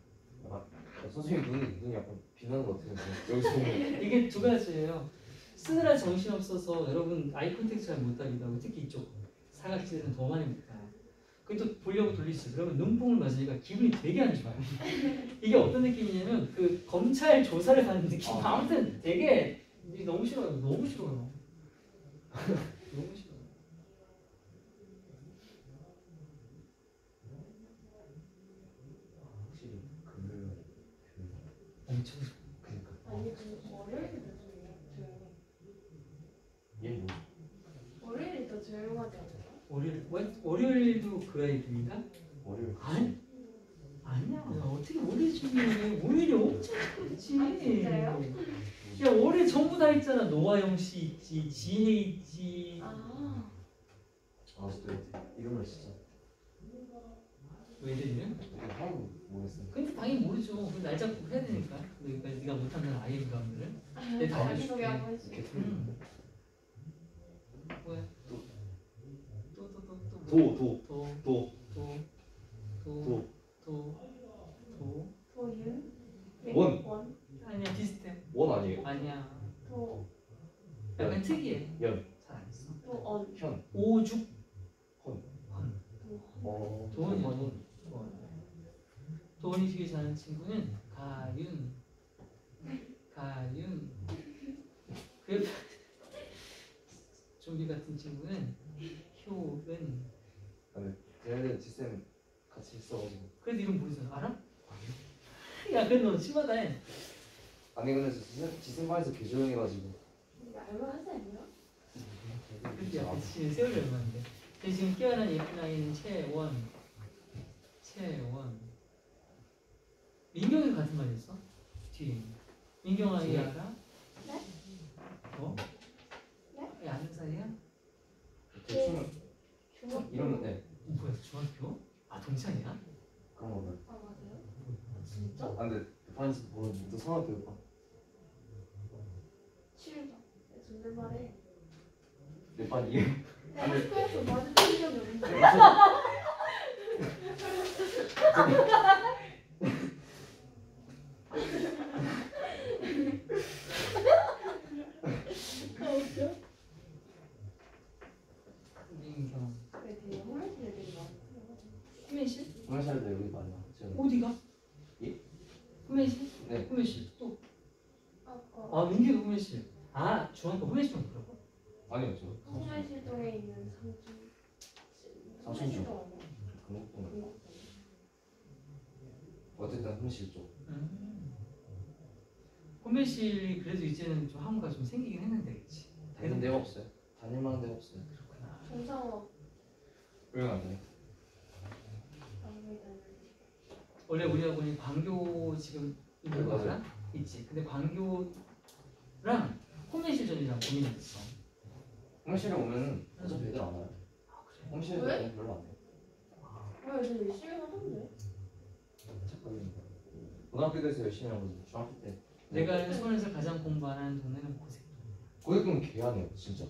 선생님 눈이 약간 빛나는 것 같아요. 여기서 보면. 이게 두 가지예요. 쓰느라 정신 없어서 여러분 아이 컨택트 잘 못하기도 하고 특히 이쪽 사각지대는 더 많이 못 봐요. 근데 또 보려고 돌리시죠. 그러면 눈뽕을 맞으니까 기분이 되게 안 좋아요. 이게 어떤 느낌이냐면 그 검찰 조사를 받는 느낌. 아무튼 되게 너무 싫어요. 너무 싫어요. 너무 얘 뭐? 월요일이 더 조용하지 않아요? 월요일도 그 아이들인가? 월요일. 아니야. 야, 어떻게 월요일 준비해? 월요일이 엄청 크지. 아, 진짜요? 야, 월요일 전부 다 있잖아. 노아영 씨 있지, 지혜 있지. 아, 또 이름을 진짜. 왜 이러냐? 하나도 모르겠어요. 근데 당연히 모르죠. 그 날 잡고 해야 되니까. 그러니까 네가 못하는 아이엠 가문을. 내 다음 자기소개 주에. 한번 해주세요. 이렇게 뭐야? 도. 도윤? 원. 원? 아니야, 비슷해. 원 아니에요? 아니야. 도, 약간 특이해. 연. 잘 안 했어. 도언. 현. 오죽. 헌. 도헌. 도원이 도원이 되게 잘하는 친구는 가윤. 그 옆에 좀비 같은 친구는 효은. 걔네들 지쌤 같이 있어가지고. 그래도 이름 모르잖아. 알아? 야, 근데 너 심하다 해. 아니 근데 지쌤 반에서 개 조용해가지고. 알만하지 않냐? 그렇게 약간 지금 세월이 얼마인데. 근데 지금 깨어난 예쁜 아이는 채원. 민경이 같은 말이었어? 뒤에. 민경 아이 알아? 네? 어? 네? 아는 사이야? 대충 중학교. 이러면 네. 뭐야, 중학교? 아, 동창이야? 그런 거는. 아, 맞아요? 진짜? 아 근데 반에서 보는 너 성악교 오빠. 7번. 존댓말해. 내 반이에요? 내가 학교에서 마주친 적이 없는데. 민경. 왜 되게 호밀실 애들이 많아요? 후메실? 공연살도 여기 많아. 지금. 어디가? 예? 후메실? 네. 후메실 또. 아까 아, 민규 후메실. 아, 중학교 후메실만 그러고? 아니요 저. 성실동에 있는 삼촌중. 성실동 아니야? 금곡동. 금곡동. 어쨌든 훈실 쪽. 후메실이 그래도 이제는 좀 학무가 좀 생기긴 했는데, 그치? 다니는 데가 없어요. 다닐만한 데가 없어요. 그렇구나. 정상업 유명한데. 남매들. 원래 우리 학원이 광교 지금 있는 거 맞아요. 알아? 있지. 근데 광교랑 후메실전이랑 고민했어. 홍실에 오면은 어차피 애들 안 와요. 아, 그래? 홍실에 왜? 애들 별로 안 해요. 왜 애들 열심히 하던데? 착각입니다. 고등학교 때서 열심히 하고 중학교 때. 내가 서울에서 가장 공부 안 하는 동네는 고색. 고등학교는 개하네요 진짜.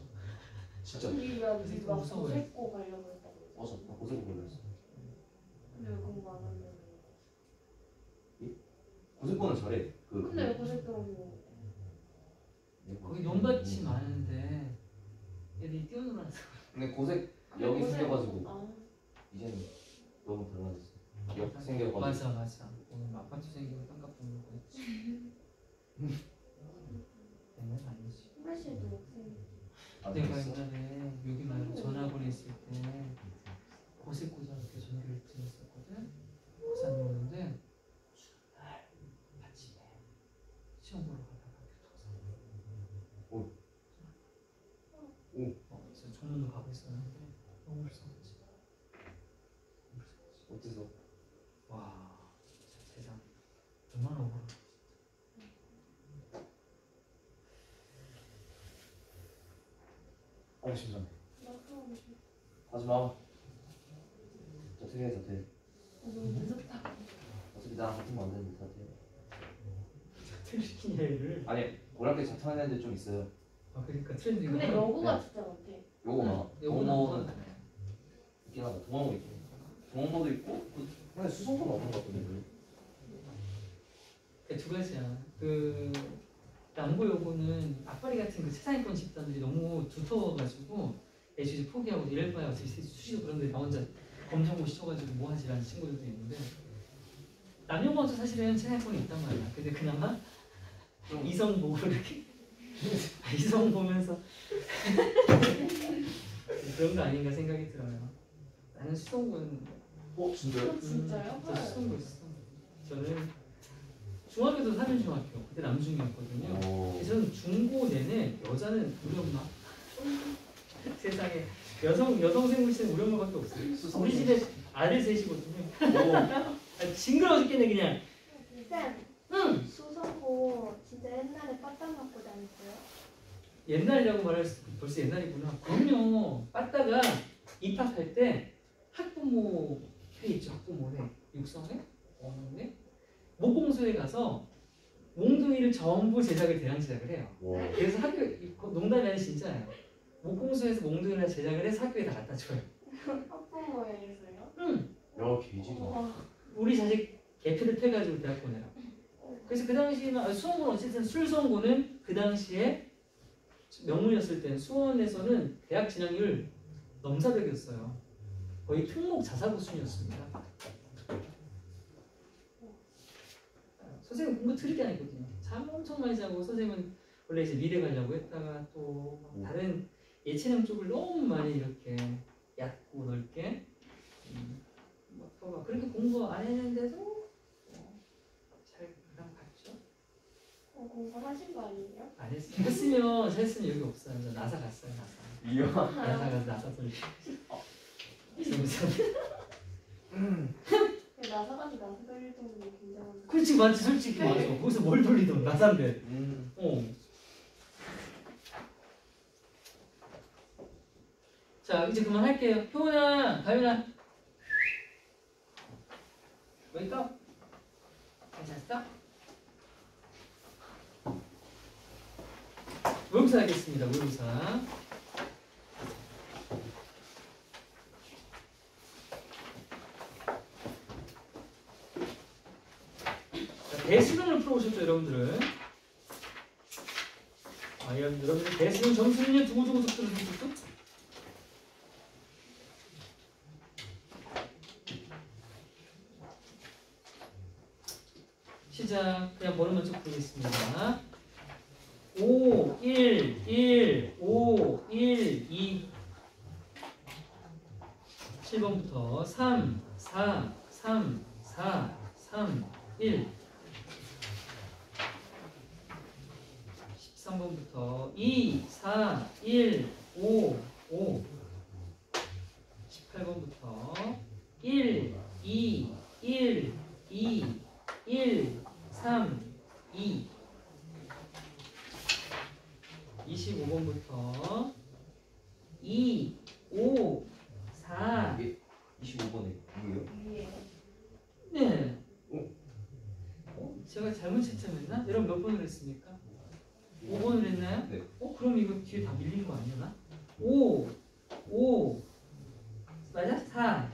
진짜. 우리가 고색 막 무서워요. 고생고 가려고 했다고. 맞아. 나 고생 걸렸어. 근데 왜 공부 안 하면? 고생권은 잘해. 근데 왜 고생도 거기 논밭이 많은데 애들이 뛰어놀아서. 근데 고색 여기 생겨가지고 아, 이제는 너무 달라졌어. 역 생겨가지고. 맞아. 오늘 아파트 생기고 땅값 보는 거 있지. 내는 아니지. 후레쉬도 학생. 아, 내가 그랬어? 옛날에 여기 말고 전학을 있을 때 고색고등학교 전교를 지냈었거든. 고산이 오는데 주말 아침에 시험 보러 가다가 교통사고. 그래서 종로도 가고 있었는데 너무 불쌍하지. 어째서? 와, 진짜 세상 얼마나 억울해. 심장. 나 그럼 하지마. 자퇴해. 너무 무섭다. 어차피 나랑 같은 거 안 되는데 자퇴해. 트레시키냐 얘를. 아니 고등학교 자퇴하는 애들 좀 있어요. 아, 그러니까 트렌드가. 근데 여고가 진짜 많대. 요거 많아. 요거는 있긴 하다. 동아모 있고. 동아모도 있고. 근데 수성고는 없는 것 같은데. 두 가지야. 그 남고여고는 앞발이 같은 그 최상위권 집단들이 너무 두터워가지고 애초에 포기하고 이럴 바에 어차피 수시도 그런데 나 혼자 검정고 시켜가지고 뭐 하지라는 친구들도 있는데 남녀공학도 사실은 최상위권이 있단 말이야. 근데 그나마 이성 보고 이렇게 이성 보면서 그런 거 아닌가 생각이 들어요. 나는 수성고는 진짜요? 진짜요? 저 수성고 있어. 저는 중학교도 사립중학교 그때 남중이었거든요. 오. 저는 중고 내내 여자는 우리 엄마 세상에 여성 생물체는 우리 엄마밖에 없어요. 우리 집에 아들 셋이거든요. 아, 징그러워 죽겠네 그냥. 쌤, 응. 수성고 진짜 옛날에 빠따 맞고 다녔어요? 옛날이라고 말할 수 벌써 옛날이구나. 그럼요. 빠따가 입학할 때 학부모 회 있죠. 학부모 회. 육성회? 어느 모공소에 가서 몽둥이를 전부 제작을 대량 제작을 해요. 와. 그래서 학교 농담이 아니라 진짜예요. 목공소에서 몽둥이를 제작을 해서 학교에 다 갖다 줘요. 학부모회에서요? 응. 야 개지다. 우리 자식 개표를 패가지고 대학 보내라. 그래서 그 당시에는 수원고는 어쨌든 술성고는 그 당시에 명문이었을 때 수원에서는 대학 진학률 넘사벽이었어요. 거의 특목 자사고 수준이었습니다. 선생님 공부 틀리게 안 했거든요. 잠 엄청 많이 자고 선생님은 원래 이제 미대 가려고 했다가 또 다른 예체능 쪽을 너무 많이 이렇게 얕고 넓게 막 그렇게 공부 안 했는데도 잘 그냥 갔죠. 공부하신 거 아니에요? 안 했어요. 했으면 여기 없어요. 저 나사 갔어요. 나사. 이야. 나사 가서 나사 소리. 나사가지 나사 돌릴 정도로 굉장한. 그렇지 맞지 솔직히 맞아. 거기서 뭘 돌리던 나사인데. 자 이제 그만할게요. 효은아, 가윤아. 웨이크업. 괜찮았어? 모의고사 하겠습니다. 모의고사. 대수능을 풀어보셨죠, 여러분들은? 여러분들 대수능 점수는요, 두고두고 들어주셨죠? 시작. 그냥 번호 먼저 부르겠습니다. 5, 1, 1, 5, 1, 2. 7번부터 3, 4, 3, 4, 3, 1. 13번부터 2, 4, 1, 5, 5. 18번부터 1, 2, 1, 2, 1, 3, 2. 25번부터 2, 5, 4. 이게 25번에 이게요? 위에. 네. 제가 잘못 채점했나? 여러분 몇 번을 했습니까? 5번을 했나요? 네. 그럼 이거 뒤에 다 밀린 거 아니었나? 5, 5, 맞아? 4,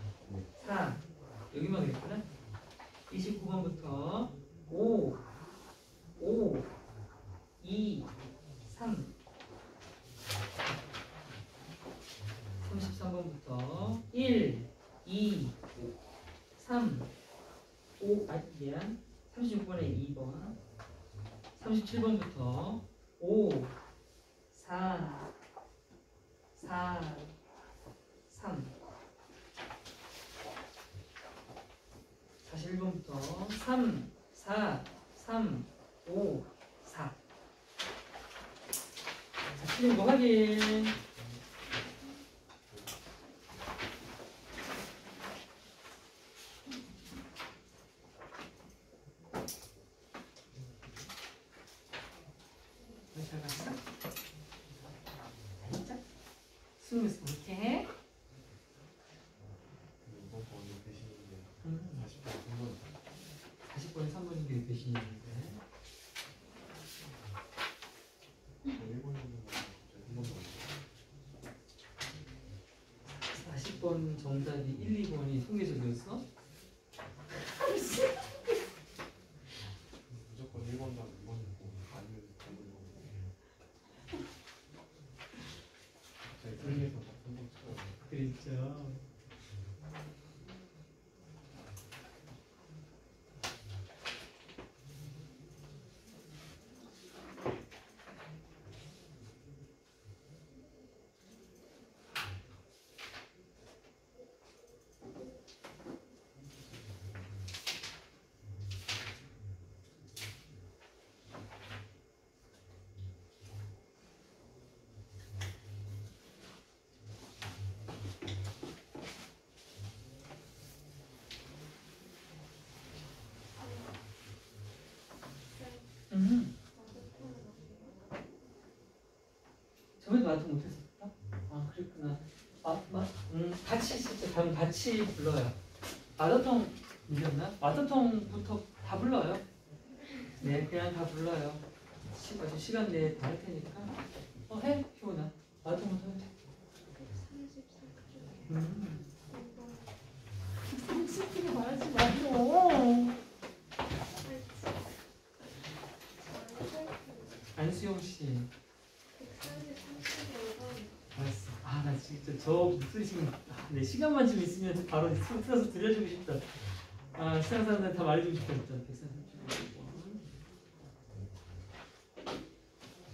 4. 여기만 그랬구나. 29번부터 5, 5, 2, 3. 33번부터 1, 2, 3, 5, 미안. 36번에 2번. 37번부터 5, 4, 4, 3. 41번부터 3, 4, 3, 5, 4. 자, 틀린 거 확인. 잘 갔어? 살짝 숨으면서 이렇게 해. 이번 번에 되시는데 40번에 3번인데 대신인데 40번 정답이 1, 2번이 통계적이었어? 무조건 1번당 2번이고 아니면 2번이고 갑자기 틀리면서 막 한번 쳐요. 그랬죠. 마라톤 못했었다? 아 그랬구나. 같이 진짜 그럼 같이 불러요. 마라톤 밀렸나? 마라톤부터 다 불러요. 네, 그냥 다 불러요. 아주 시간 내에 다 할 테니까. 해, 효나. 마라톤부터 해. 133쪽. 솔직히 말하지 마요. 안수영 씨. 133쪽에 알았어. 아, 나 진짜 저 목소리 지금 내 시간만 좀 있으면 바로 손 틀어서 들려주고 싶다. 아, 시장 사람들 다 말해주고 싶다 진짜.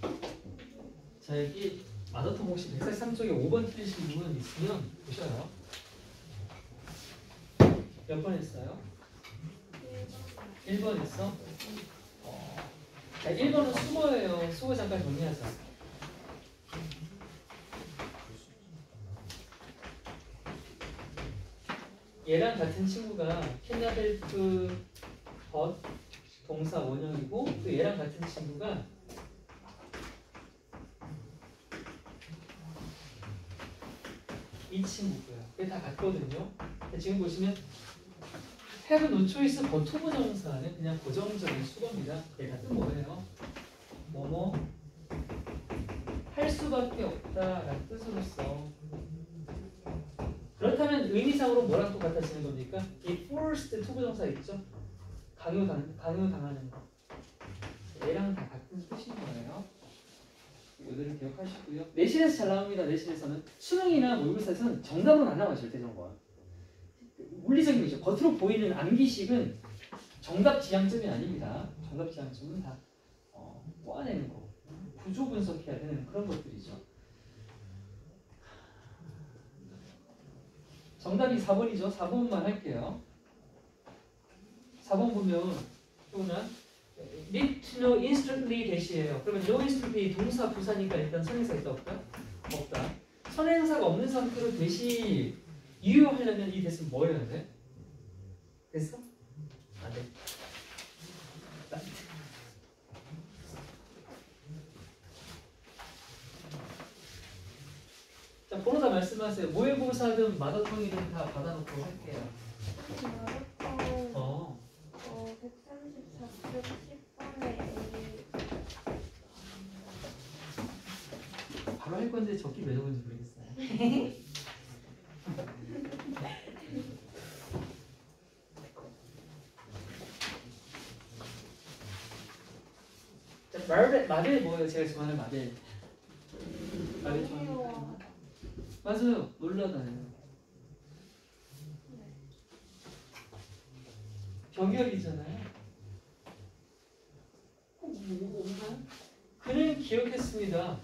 133쪽. 자, 여기 마더통 혹시 143쪽에 5번 틀리신 분 있으면 보셔요. 몇 번 했어요? 1번 했어? 자, 1번은 수거예요. 수거 잠깐 정리하자. 얘랑 같은 친구가 캔나벨프 벗 동사 원형이고 또 얘랑 같은 친구가 이 친구고요. 그게 다 같거든요. 지금 보시면 have no choice 버투부 정사는 그냥 고정적인 수거입니다. 얘 같은 거예요. 뭐뭐 할 수밖에 없다라는 뜻으로서 그렇다면 의미상으로 뭐랑 똑같아지는 겁니까? 이 forced 투부 정사 있죠? 강요당하는 거. 얘랑 다 같은 뜻인 거예요. 이거를 기억하시고요. 내신에서 잘 나옵니다. 내신에서는 수능이나 모의고사에서는 정답으로 안 나와요. 절대 정답. 물리적인 거죠. 겉으로 보이는 암기식은 정답 지향점이 아닙니다. 정답 지향점은 다 꼬아내는 거, 구조 분석해야 되는 그런 것들이죠. 정답이 4번이죠. 4번만 할게요. 4번 보면 또는 need to know instantly 대시예요. 그러면 no instantly 동사 부사니까 일단 선행사 있다 없다? 없다. 선행사가 없는 상태로 대시 이유하려면 이 대신 뭐 해야 돼? 됐어? 안 돼. 자, 번호다 말씀하세요. 모의고사든 마더텅이든 다 받아놓고 할게요. 마라톤 134쪽 10번에 바로 할 건데 적기 왜 적은지 모르겠어요. 자, 마벨 뭐예요? 제가 좋아하는 마벨. 마벨 좋아하는 맞아요. 놀라다녀요. 병렬이잖아요. 그는 기억했습니다.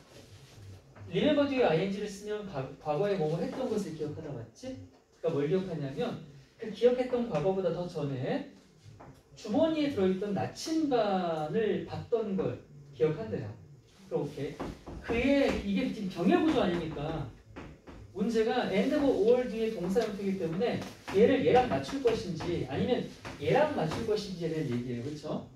remember 뒤에 ing를 쓰면 과거에 뭐뭐 했던 것을 기억하다 맞지? 그러니까 뭘 기억하냐면 그 기억했던 과거보다 더 전에 주머니에 들어있던 나침반을 봤던 걸 기억한대요. 그렇게 그의 이게 지금 병렬 구조 아닙니까? 문제가 and or 뒤에 동사 형태이기 때문에 얘를 얘랑 맞출 것인지 아니면 얘랑 맞출 것인지에 대한 얘기예요. 그렇죠?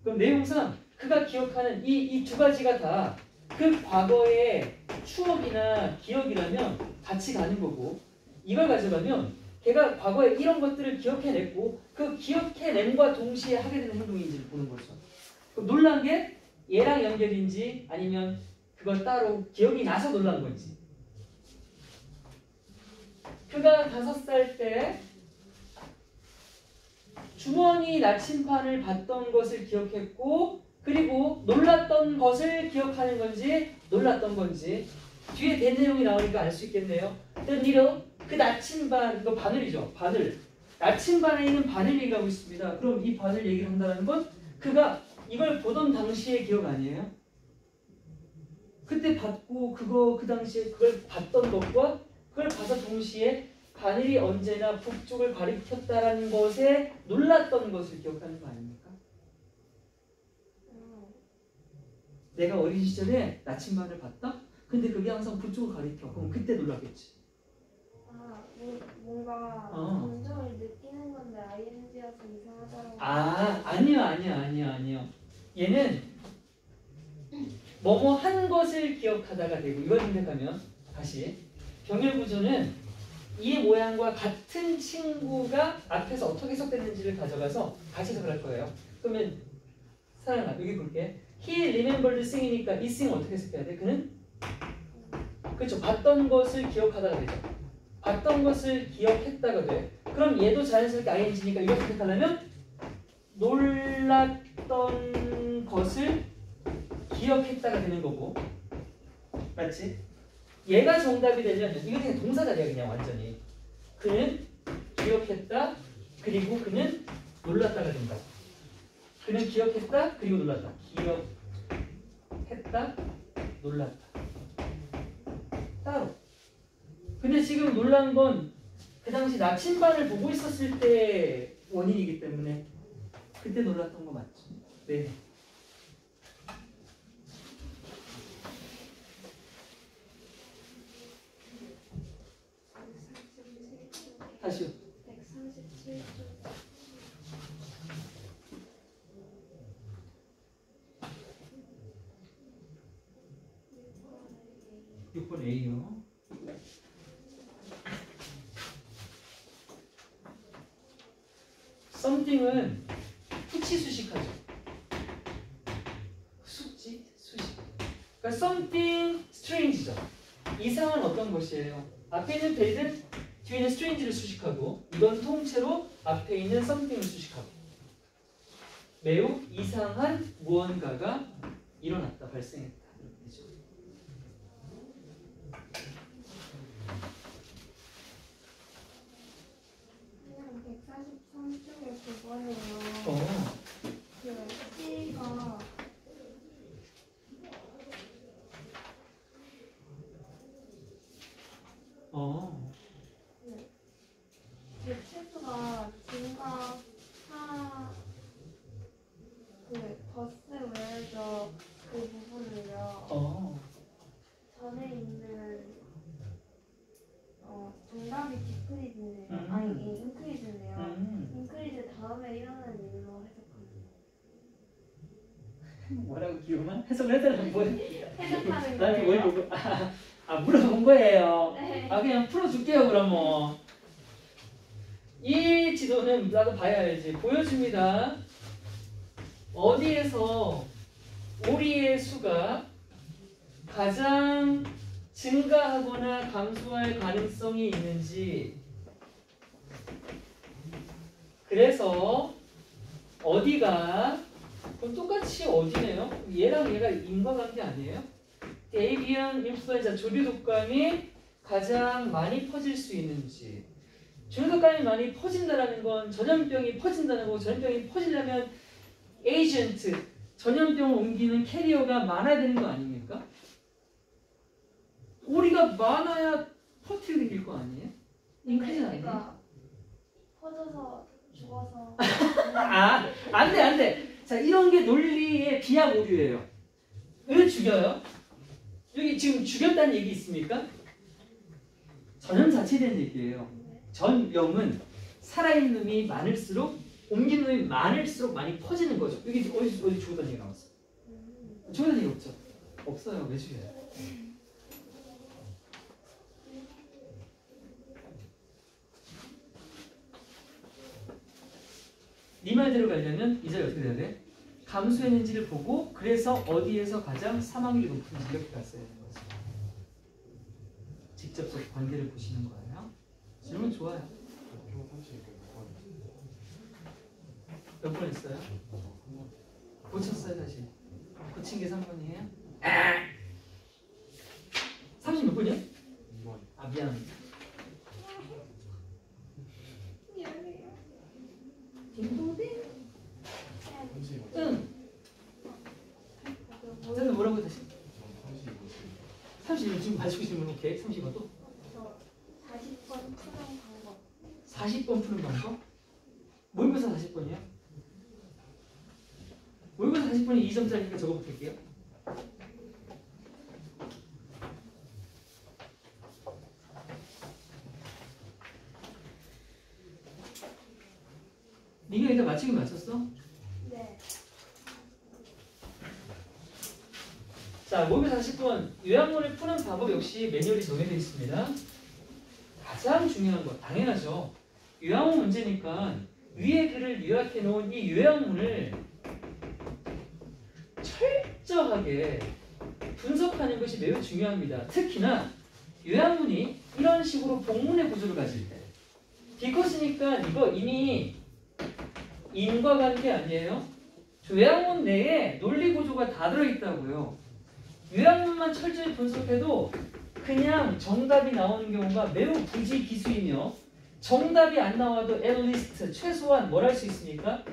그럼 내용상 그가 기억하는 이 두 가지가 다 그 과거의 추억이나 기억이라면 같이 가는 거고 이걸 가져가면 걔가 과거에 이런 것들을 기억해냈고 그 기억해냄과 동시에 하게 되는 행동인지를 보는 거죠. 그럼 놀란 게 얘랑 연결인지 아니면 그걸 따로 기억이 나서 놀란 건지. 그가 5살 때 주머니 나침판을 봤던 것을 기억했고 그리고 놀랐던 것을 기억하는 건지 놀랐던 건지 뒤에 된 내용이 나오니까 알 수 있겠네요. The needle, 그 나침반, 이거 바늘이죠. 바늘. 나침반에 있는 바늘 얘기하고 있습니다. 그럼 이 바늘 얘기를 한다는 건 그가 이걸 보던 당시의 기억 아니에요? 그때 봤고 그 당시에 그걸 봤던 것과 그걸 봐서 동시에 바늘이 언제나 북쪽을 가리켰다라는 것에 놀랐던 것을 기억하는 거 아닙니까? 내가 어린 시절에 나침반을 봤다? 근데 그게 항상 북쪽을 가리켜. 그럼 그때 놀랐겠지. 뭔가 감정을 느끼는 건데 ing여서 이상하다고. 아니요. 얘는 뭐뭐 한 것을 기억하다가 되고 이걸 생각하면 다시 병렬 구조는 이 모양과 같은 친구가 앞에서 어떻게 해석됐는지를 가져가서 같이 해석을 할 거예요. 그러면 사랑아 여기 볼게. He remembered sing이니까 이 sing 어떻게 해석해야 돼? 그는 그렇죠. 봤던 것을 기억하다가 되죠. 봤던 것을 기억했다가 돼. 그럼 얘도 자연스럽게 ing니까 이거 어떻게 하려면 놀랐던 것을 기억했다가 되는 거고 맞지? 얘가 정답이 되려면 이거 그냥 동사자리야 그냥 완전히 그는 기억했다 그리고 그는 놀랐다가 된다. 그는 기억했다 그리고 놀랐다. 기억했다 놀랐다 따로. 근데 지금 놀란 건 그 당시 나침반을 보고 있었을 때 원인이기 때문에 그때 놀랐던 거 맞죠? 네. 다시요. 137쪽. 6번 A요. something은 후치 수식하죠. 수식. 그러니까 something strange죠. 이상한 어떤 것이에요. 앞에 있는 배는 뒤에 있는 strange를 수식하고 이건 통째로 앞에 있는 something을 수식하고 매우 이상한 무언가가 일어났다, 발생했다. 이렇게 되죠. 그냥 143쪽에 그거예요. 어. 그 C가 그 치수가 증가 그 버스 외에서 그 부분을요. 전에 있는 정답이 디크리즈네요. 아니 인크리즈네요. 인크리즈 다음에 일어나는 일로 해석합니다. 뭐라고 기억만? 해석을 해달라고 뭐 해석하는 나한테 뭘 거예요. 보고 물어본 거예요. 네. 그냥 풀어줄게요 그럼 뭐. 이 지도는 나도 봐야 알지. 보여줍니다. 어디에서 오리의 수가 가장 증가하거나 감소할 가능성이 있는지. 그래서 어디가 그럼 똑같이 어디네요? 얘랑 얘가 인과관계 아니에요? 에이비언 인플루엔자 조류 독감이 가장 많이 퍼질 수 있는지. 조류 독감이 많이 퍼진다는 건 전염병이 퍼진다는 거고 전염병이 퍼지려면 에이전트, 전염병을 옮기는 캐리어가 많아야 되는 거 아닙니까? 오리가 많아야 퍼트리 생길 거 아니에요? 인크리즈 아니에요? 그러니까 퍼져서 죽어서 안 돼. 자, 이런 게 논리의 비약 오류예요. 왜 죽여요? 여기 지금 죽였다는 얘기 있습니까? 전염 자체에 대한 얘기예요. 전염은 살아있는 놈이 많을수록 옮기는 놈이 많을수록 많이 퍼지는 거죠. 여기 어디 죽었다는 얘기 나왔어? 죽었다는 얘기 없죠? 없어요. 왜 죽여요? 네 말대로 가려면 이 자리 어떻게 돼야 돼? 감소했는지를 보고 그래서 어디에서 가장 사망률이 높은지 이렇게 갔어야 되는 거죠. 직접적 관계를 보시는 거예요. 질문 좋아요. 몇 번 했어요? 고쳤어요 다시. 고친 게 3번이에요? 30 몇 번이야? 미안. 딩동댕. 응. 쟤는 뭐라고 다시? 30번 지금 가지고 있으면 오케이. 30번도? 40번 푸는 방법. 40번 푸는 방법? 모의고사 40번이야? 모의고사 40번이 2점짜리니까 적어볼게요. 니가 일단 맞히긴 맞췄어? 네. 자, 모의고사 40번 요약문을 푸는 방법 역시 매뉴얼이 정해져 있습니다. 가장 중요한 것, 당연하죠. 요약문 문제니까 위에 글을 요약해 놓은 이 요약문을 철저하게 분석하는 것이 매우 중요합니다. 특히나 요약문이 이런 식으로 복문의 구조를 가질 때. 비커스니까 이거 이미 인과관계 아니에요? 요약문 내에 논리 구조가 다 들어있다고요. 요약문만 철저히 분석해도 그냥 정답이 나오는 경우가 매우 부지기수이며 정답이 안 나와도 앳리스트 최소한 뭘 할 수 있습니까?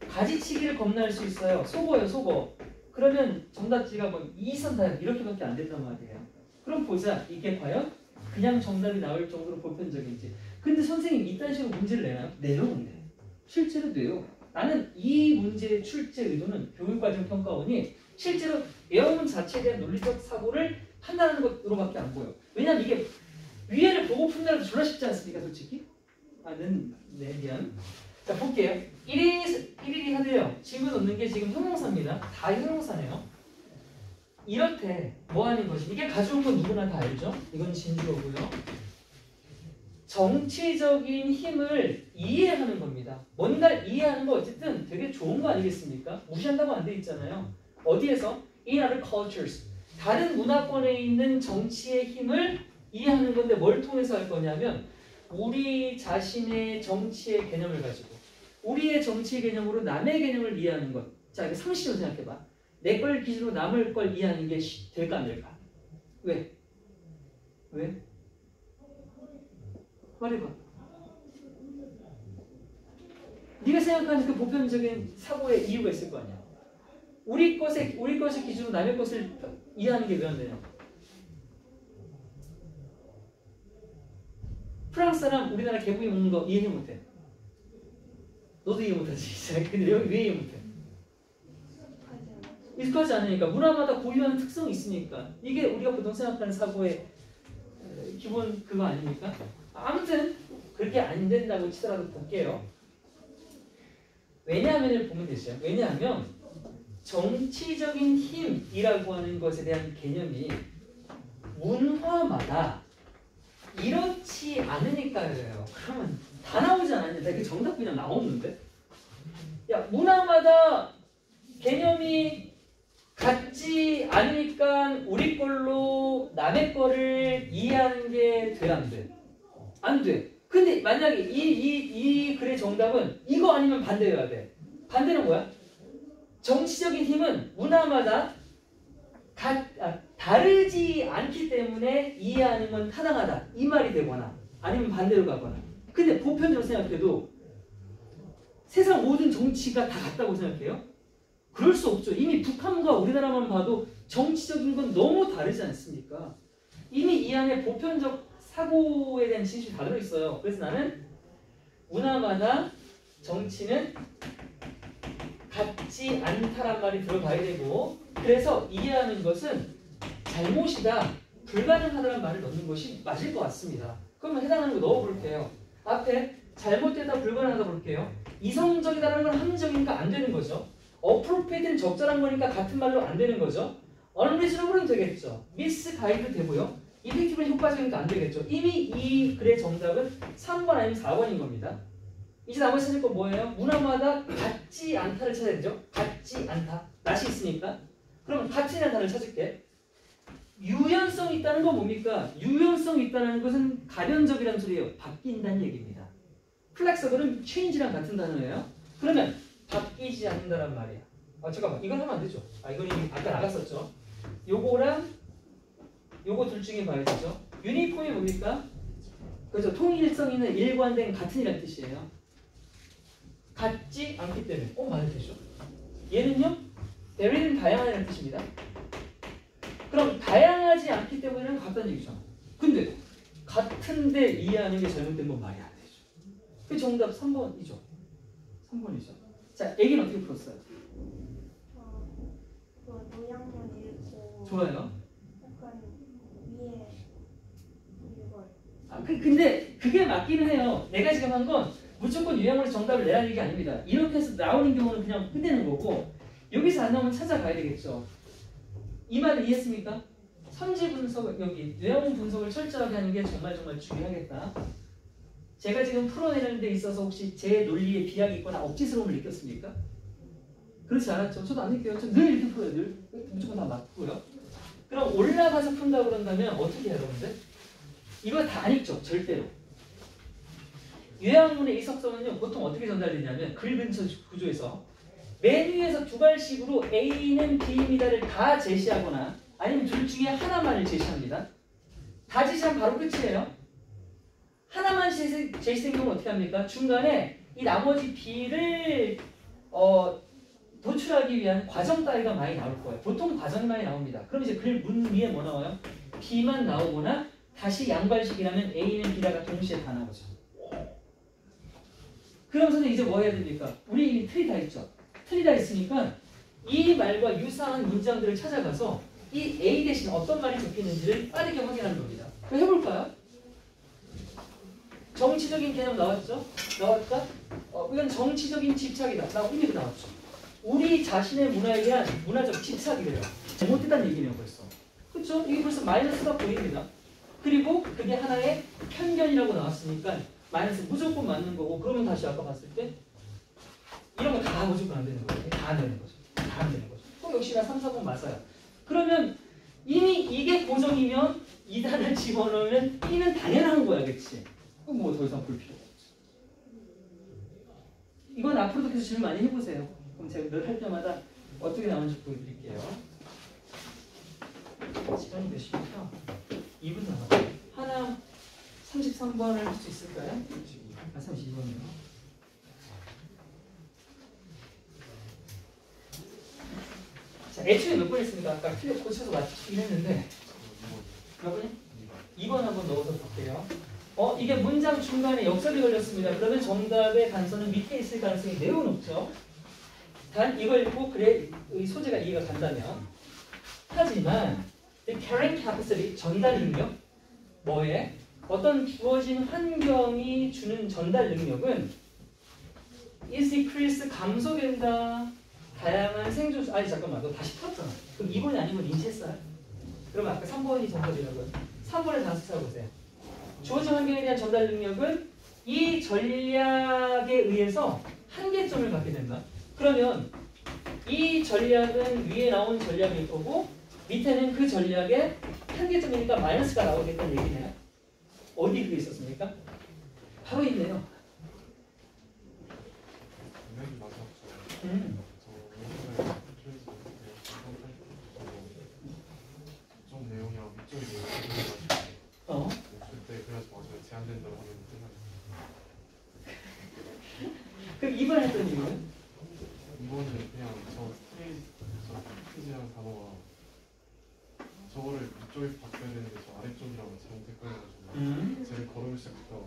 가지치기를 겁날 수 있어요. 속어요, 속어. 그러면 정답지가 뭐 2선 다역 이렇게밖에 안 된단 말이에요. 그럼 보자. 이게 과연 그냥 정답이 나올 정도로 보편적인지. 근데 선생님 이딴 식으로 문제를 내나요? 내려온대. 실제로 내요. 나는 이 문제의 출제 의도는 교육과정 평가원이 실제로 예언문 자체에 대한 논리적 사고를 판단하는 것으로밖에 안 보여. 왜냐면 이게 위에를 보고 푼다는 게 졸라 쉽지 않습니까, 솔직히? 미안. 자, 볼게요. 1일이 하네요. 질문 없는 게 지금 형용사입니다. 다 형용사네요. 이렇대. 뭐 하는 것이? 이게 가져온 건 누구나 다 알죠? 이건 진주어고요. 정치적인 힘을 이해하는 겁니다. 뭔가를 이해하는 거 어쨌든 되게 좋은 거 아니겠습니까? 무시한다고 안 돼 있잖아요. 어디에서? In other cultures. 다른 문화권에 있는 정치의 힘을 이해하는 건데 뭘 통해서 할 거냐면 우리 자신의 정치의 개념을 가지고 우리의 정치의 개념으로 남의 개념을 이해하는 것. 자, 이거 상식적으로 생각해봐. 내 걸 기준으로 남의 걸 이해하는 게 될까 안 될까? 왜? 말해봐. 네가 생각하는 그 보편적인 사고의 이유가 있을 거 아니야. 우리 것의 기준으로 남의 것을 이해하는 게 왜 안 되냐? 프랑스 사람 우리나라 개구리 먹는 거 이해 못해. 너도 이해 못하지. 근데 여기 왜 이해 못해? 익숙하지 않으니까. 문화마다 고유한 특성이 있으니까. 이게 우리가 보통 생각하는 사고의 기본 그거 아닙니까? 아무튼 그렇게 안 된다고 치더라도 볼게요. 왜냐하면을 보면 되죠. 왜냐하면 정치적인 힘이라고 하는 것에 대한 개념이 문화마다 이렇지 않으니까요. 그러면 다 나오지 않았냐? 나 이게 정답 그냥 나오는데? 야, 문화마다 개념이 같지 않으니까 우리 걸로 남의 거를 이해하는 게 돼, 안 돼? 안 돼. 근데 만약에 이 글의 정답은 이거 아니면 반대여야 돼. 반대는 뭐야? 정치적인 힘은 문화마다 다르지 않기 때문에 이해하는 건 타당하다. 이 말이 되거나 아니면 반대로 가거나. 근데 보편적으로 생각해도 세상 모든 정치가 다 같다고 생각해요? 그럴 수 없죠. 이미 북한과 우리나라만 봐도 정치적인 건 너무 다르지 않습니까? 이미 이 안에 보편적 사고에 대한 진실이 다 들어있어요. 그래서 나는 문화마다 정치는 같지 않다란 말이 들어가야 되고, 그래서 이해하는 것은 잘못이다, 불가능하다는 말을 넣는 것이 맞을 것 같습니다. 그러면 해당하는 거 넣어볼게요. 앞에 잘못되다, 불가능하다 볼게요. 이성적이다라는 건 합리적이니까 안 되는 거죠. appropriate는 적절한 거니까 같은 말로 안 되는 거죠. unreasonable은 되겠죠. misguide 되고요. effective는 효과적이니까 안 되겠죠. 이미 이 글의 정답은 3번 아니면 4번인 겁니다. 이제 나머지 찾을 거 뭐예요? 문화마다 같지 않다를 찾아야 되죠. 같지 않다. 낫이 있으니까. 그럼 같지 않다를 찾을게. 유연성이 있다는 건 뭡니까? 유연성이 있다는 것은 가변적이라는 소리예요. 바뀐다는 얘기입니다. 플렉서블은 change랑 같은 단어예요. 그러면 바뀌지 않는다란 말이야. 잠깐만, 이건 하면 안 되죠. 이건 이미 아까 나갔었죠. 요거랑 요거 둘 중에 봐야 되죠. 유니폼이 뭡니까? 그렇죠. 통일성 있는 일관된 같은이라는 뜻이에요. 같지 않기 때문에 말이 되죠. 얘는요, 대리는 다양하다는 뜻입니다. 그럼 다양하지 않기 때문에는 같다는 얘기죠. 근데 같은데 이해하는 게 잘못된 건 말이 안 되죠. 그 정답 3번이죠. 3번이죠. 자, 얘기는 어떻게 풀었어요? 노양만 읽고 좋아요. 약간 위에 이걸 근데 그게 맞기는 해요. 내가 지금 한 건 무조건 유형으로 정답을 내라는 얘기 아닙니다. 이렇게 해서 나오는 경우는 그냥 끝내는 거고, 여기서 안 나오면 찾아가야 되겠죠. 이 말을 이해했습니까? 선지 분석, 여기 내용 분석을 철저하게 하는 게 정말 중요하겠다. 제가 지금 풀어내는 데 있어서 혹시 제 논리에 비약이 있거나 억지스러움을 느꼈습니까? 그렇지 않았죠. 저도 안 느껴요. 저 늘 이렇게 풀어요. 늘 무조건 다 맞고요. 그럼 올라가서 푼다 그런다면 어떻게 해요, 여러분들? 이거 다 안 읽죠. 절대로. 요약문의 이석성은요, 보통 어떻게 전달되냐면 글 근처 구조에서 맨 위에서 두 발씩으로 A는 B입니다를 다 제시하거나 아니면 둘 중에 하나만을 제시합니다. 다 제시하면 바로 끝이에요. 하나만 제시된 경우는 어떻게 합니까? 중간에 이 나머지 B를 도출하기 위한 과정 따위가 많이 나올 거예요. 보통 과정이 많이 나옵니다. 그럼 이제 글 문 위에 뭐 나와요? B만 나오거나 다시 양발식이라면 A는 B라가 동시에 다 나오죠. 그러면서 이제 뭐 해야 됩니까? 우리 이미 틀이 다 있죠. 틀이 다 있으니까 이 말과 유사한 문장들을 찾아가서 이 A 대신 어떤 말이 적혀있는지를 빠르게 확인하는 겁니다. 그럼 해볼까요? 정치적인 개념 나왔죠? 나왔다? 이건 정치적인 집착이다. 이미 나왔죠. 우리 자신의 문화에 대한 문화적 집착이래요. 잘못됐다는 얘기네요, 벌써. 그렇죠? 이게 벌써 마이너스가 보입니다. 그리고 그게 하나의 편견이라고 나왔으니까 마이너스 무조건 맞는 거고, 그러면 다시 아까 봤을 때 이런 거 다 무조건 안 되는 거예요. 다 안 되는 거죠. 다 안 되는 거죠. 또 역시나 3, 4번 맞아요. 그러면 이미 이게 고정이면 2단을 집어넣으면 B는 당연한 거야, 그치? 그럼 뭐 더 이상 볼 필요가 없지. 이건 앞으로도 계속 질문 많이 해보세요. 그럼 제가 늘 할 때마다 어떻게 나오는지 보여드릴게요. 시간이 몇 시부터? 2분 남았어요. 하나 33번을 할 수 있을까요? 32번이요. 자, 애초에 몇 번 했습니까? 아까 틀려 고쳐서 맞추긴 했는데 몇 번이? 2번 한번 넣어서 볼게요. 이게 문장 중간에 역설이 걸렸습니다. 그러면 정답의 단서는 밑에 있을 가능성이 매우 높죠. 단 이걸 읽고 그래 이 소재가 이해가 간다면. 하지만 이 carrying capacity, 전달 능력, 뭐에? 어떤 주어진 환경이 주는 전달 능력은 is decreased, 감소된다. 다양한 생존, 잠깐만, 너 다시 풀었잖아. 그럼 2번이 아니고 인체했어요? 그럼 아까 3번이 정답이라고요. 3번에 단수 찾아보세요. 주어진 환경에 대한 전달 능력은 이 전략에 의해서 한계점을 갖게 된다. 그러면 이 전략은 위에 나온 전략일 거고 밑에는 그 전략의 한계점이니까 마이너스가 나오겠다는 얘기네요. 어디 그게 있었습니까? 바로 있네요. 좀 내용이랑 위쪽이 그때 그래서 맞아요. 제한된다고 하면 끝나요. 그럼 2번 했던 이유는? 이거는 그냥 저 스테이지라는 단어가 저거를 위쪽에 바꿔야 되는데 저 아래쪽이라고 잘못했거든요. 제가 걸음을 시작했다가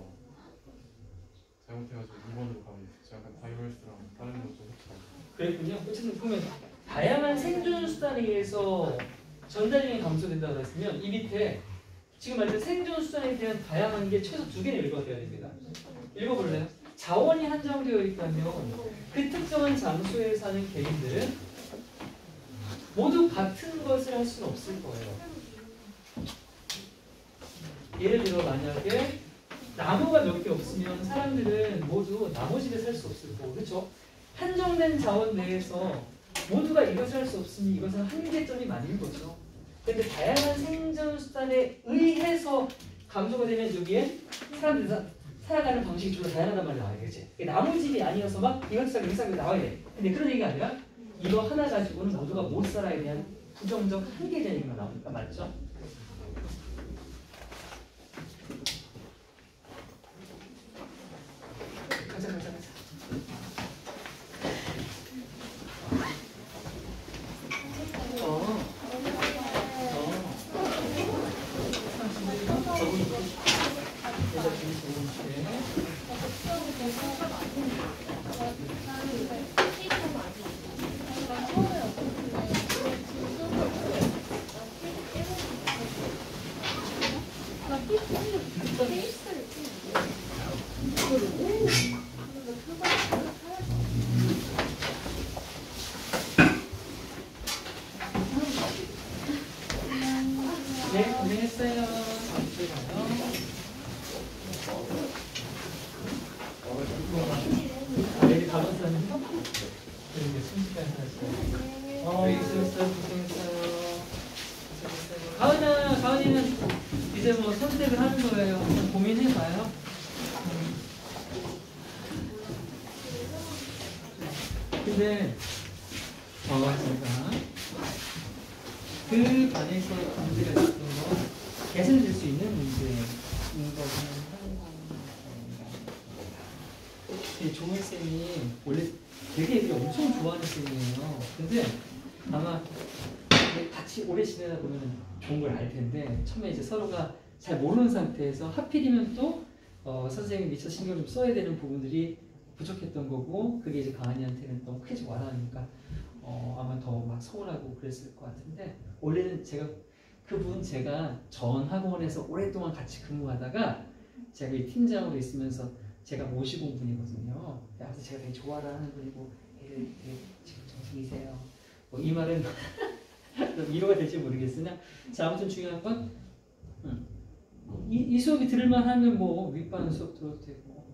잘못해가지고 2번으로 가면 약간 다이버스랑 다른 거좀 흡사해요. 그랬군요. 어쨌든 보면 다양한 생존 수단에 의해서 전달력이 감소된다고 했으면 이 밑에 지금 말했던 생존 수단에 대한 다양한 게 최소 2개는 읽어줘야 됩니다. 읽어볼래요? 자원이 한정되어 있다면 그 특정한 장소에 사는 개인들은 모두 같은 것을 할 수는 없을 거예요. 예를 들어 만약에 나무가 몇 개 없으면 사람들은 모두 나무 집에 살 수 없을 거고, 그렇죠? 한정된 자원 내에서 모두가 이것을 할 수 없으니 이것은 한계점이 많은 거죠. 그런데 다양한 생존 수단에 의해서 감소가 되면 여기에 사람들이 살아가는 방식이 좀 더 다양하단 말이 나와요, 그렇지? 나무집이 아니어서 막 이것저것 이것저것 나와야 돼. 근데 그런 얘기가 아니라 이거 하나 가지고는 모두가 못 살아에 대한 부정적 한계적인 얘기가 나오니까 맞죠? 가자. 하는 거예요. 한번 고민해봐요. 근데 제가 그 반에서 문제가 있었던 건 개선될 수 있는 문제인 거는 조은쌤이 원래 되게 애들이 엄청 좋아하는 쌤이에요. 근데 아마 같이 오래 지내다 보면 좋은 걸 알 텐데 처음에 이제 서로가 잘 모르는 상태에서 하필이면 또 선생님이 미처 신경 좀 써야 되는 부분들이 부족했던 거고 그게 이제 가은이한테는 너무 크게 와닿으니까 아마 더 막 서운하고 그랬을 것 같은데 원래는 제가 전 학원에서 오랫동안 같이 근무하다가 제가 이 팀장으로 있으면서 제가 모시고 온 분이거든요. 그래서 제가 되게 좋아하는 분이고 되게 지금 정신이세요. 뭐 이 말은 위로가 될지 모르겠으나 자 아무튼 중요한 건 이 수업이 들을만 하면 뭐 윗반 수업 들어도 되고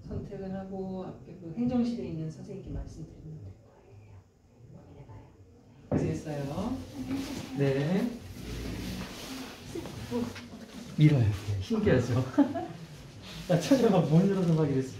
선택을 하고 앞에 그 행정실에 있는 선생님께 말씀드리면 될 거예요. 고민해봐요. 고생했어요. 네. 밀어요. 신기하죠? 나 찾아봐 못 열어서 막 이랬어.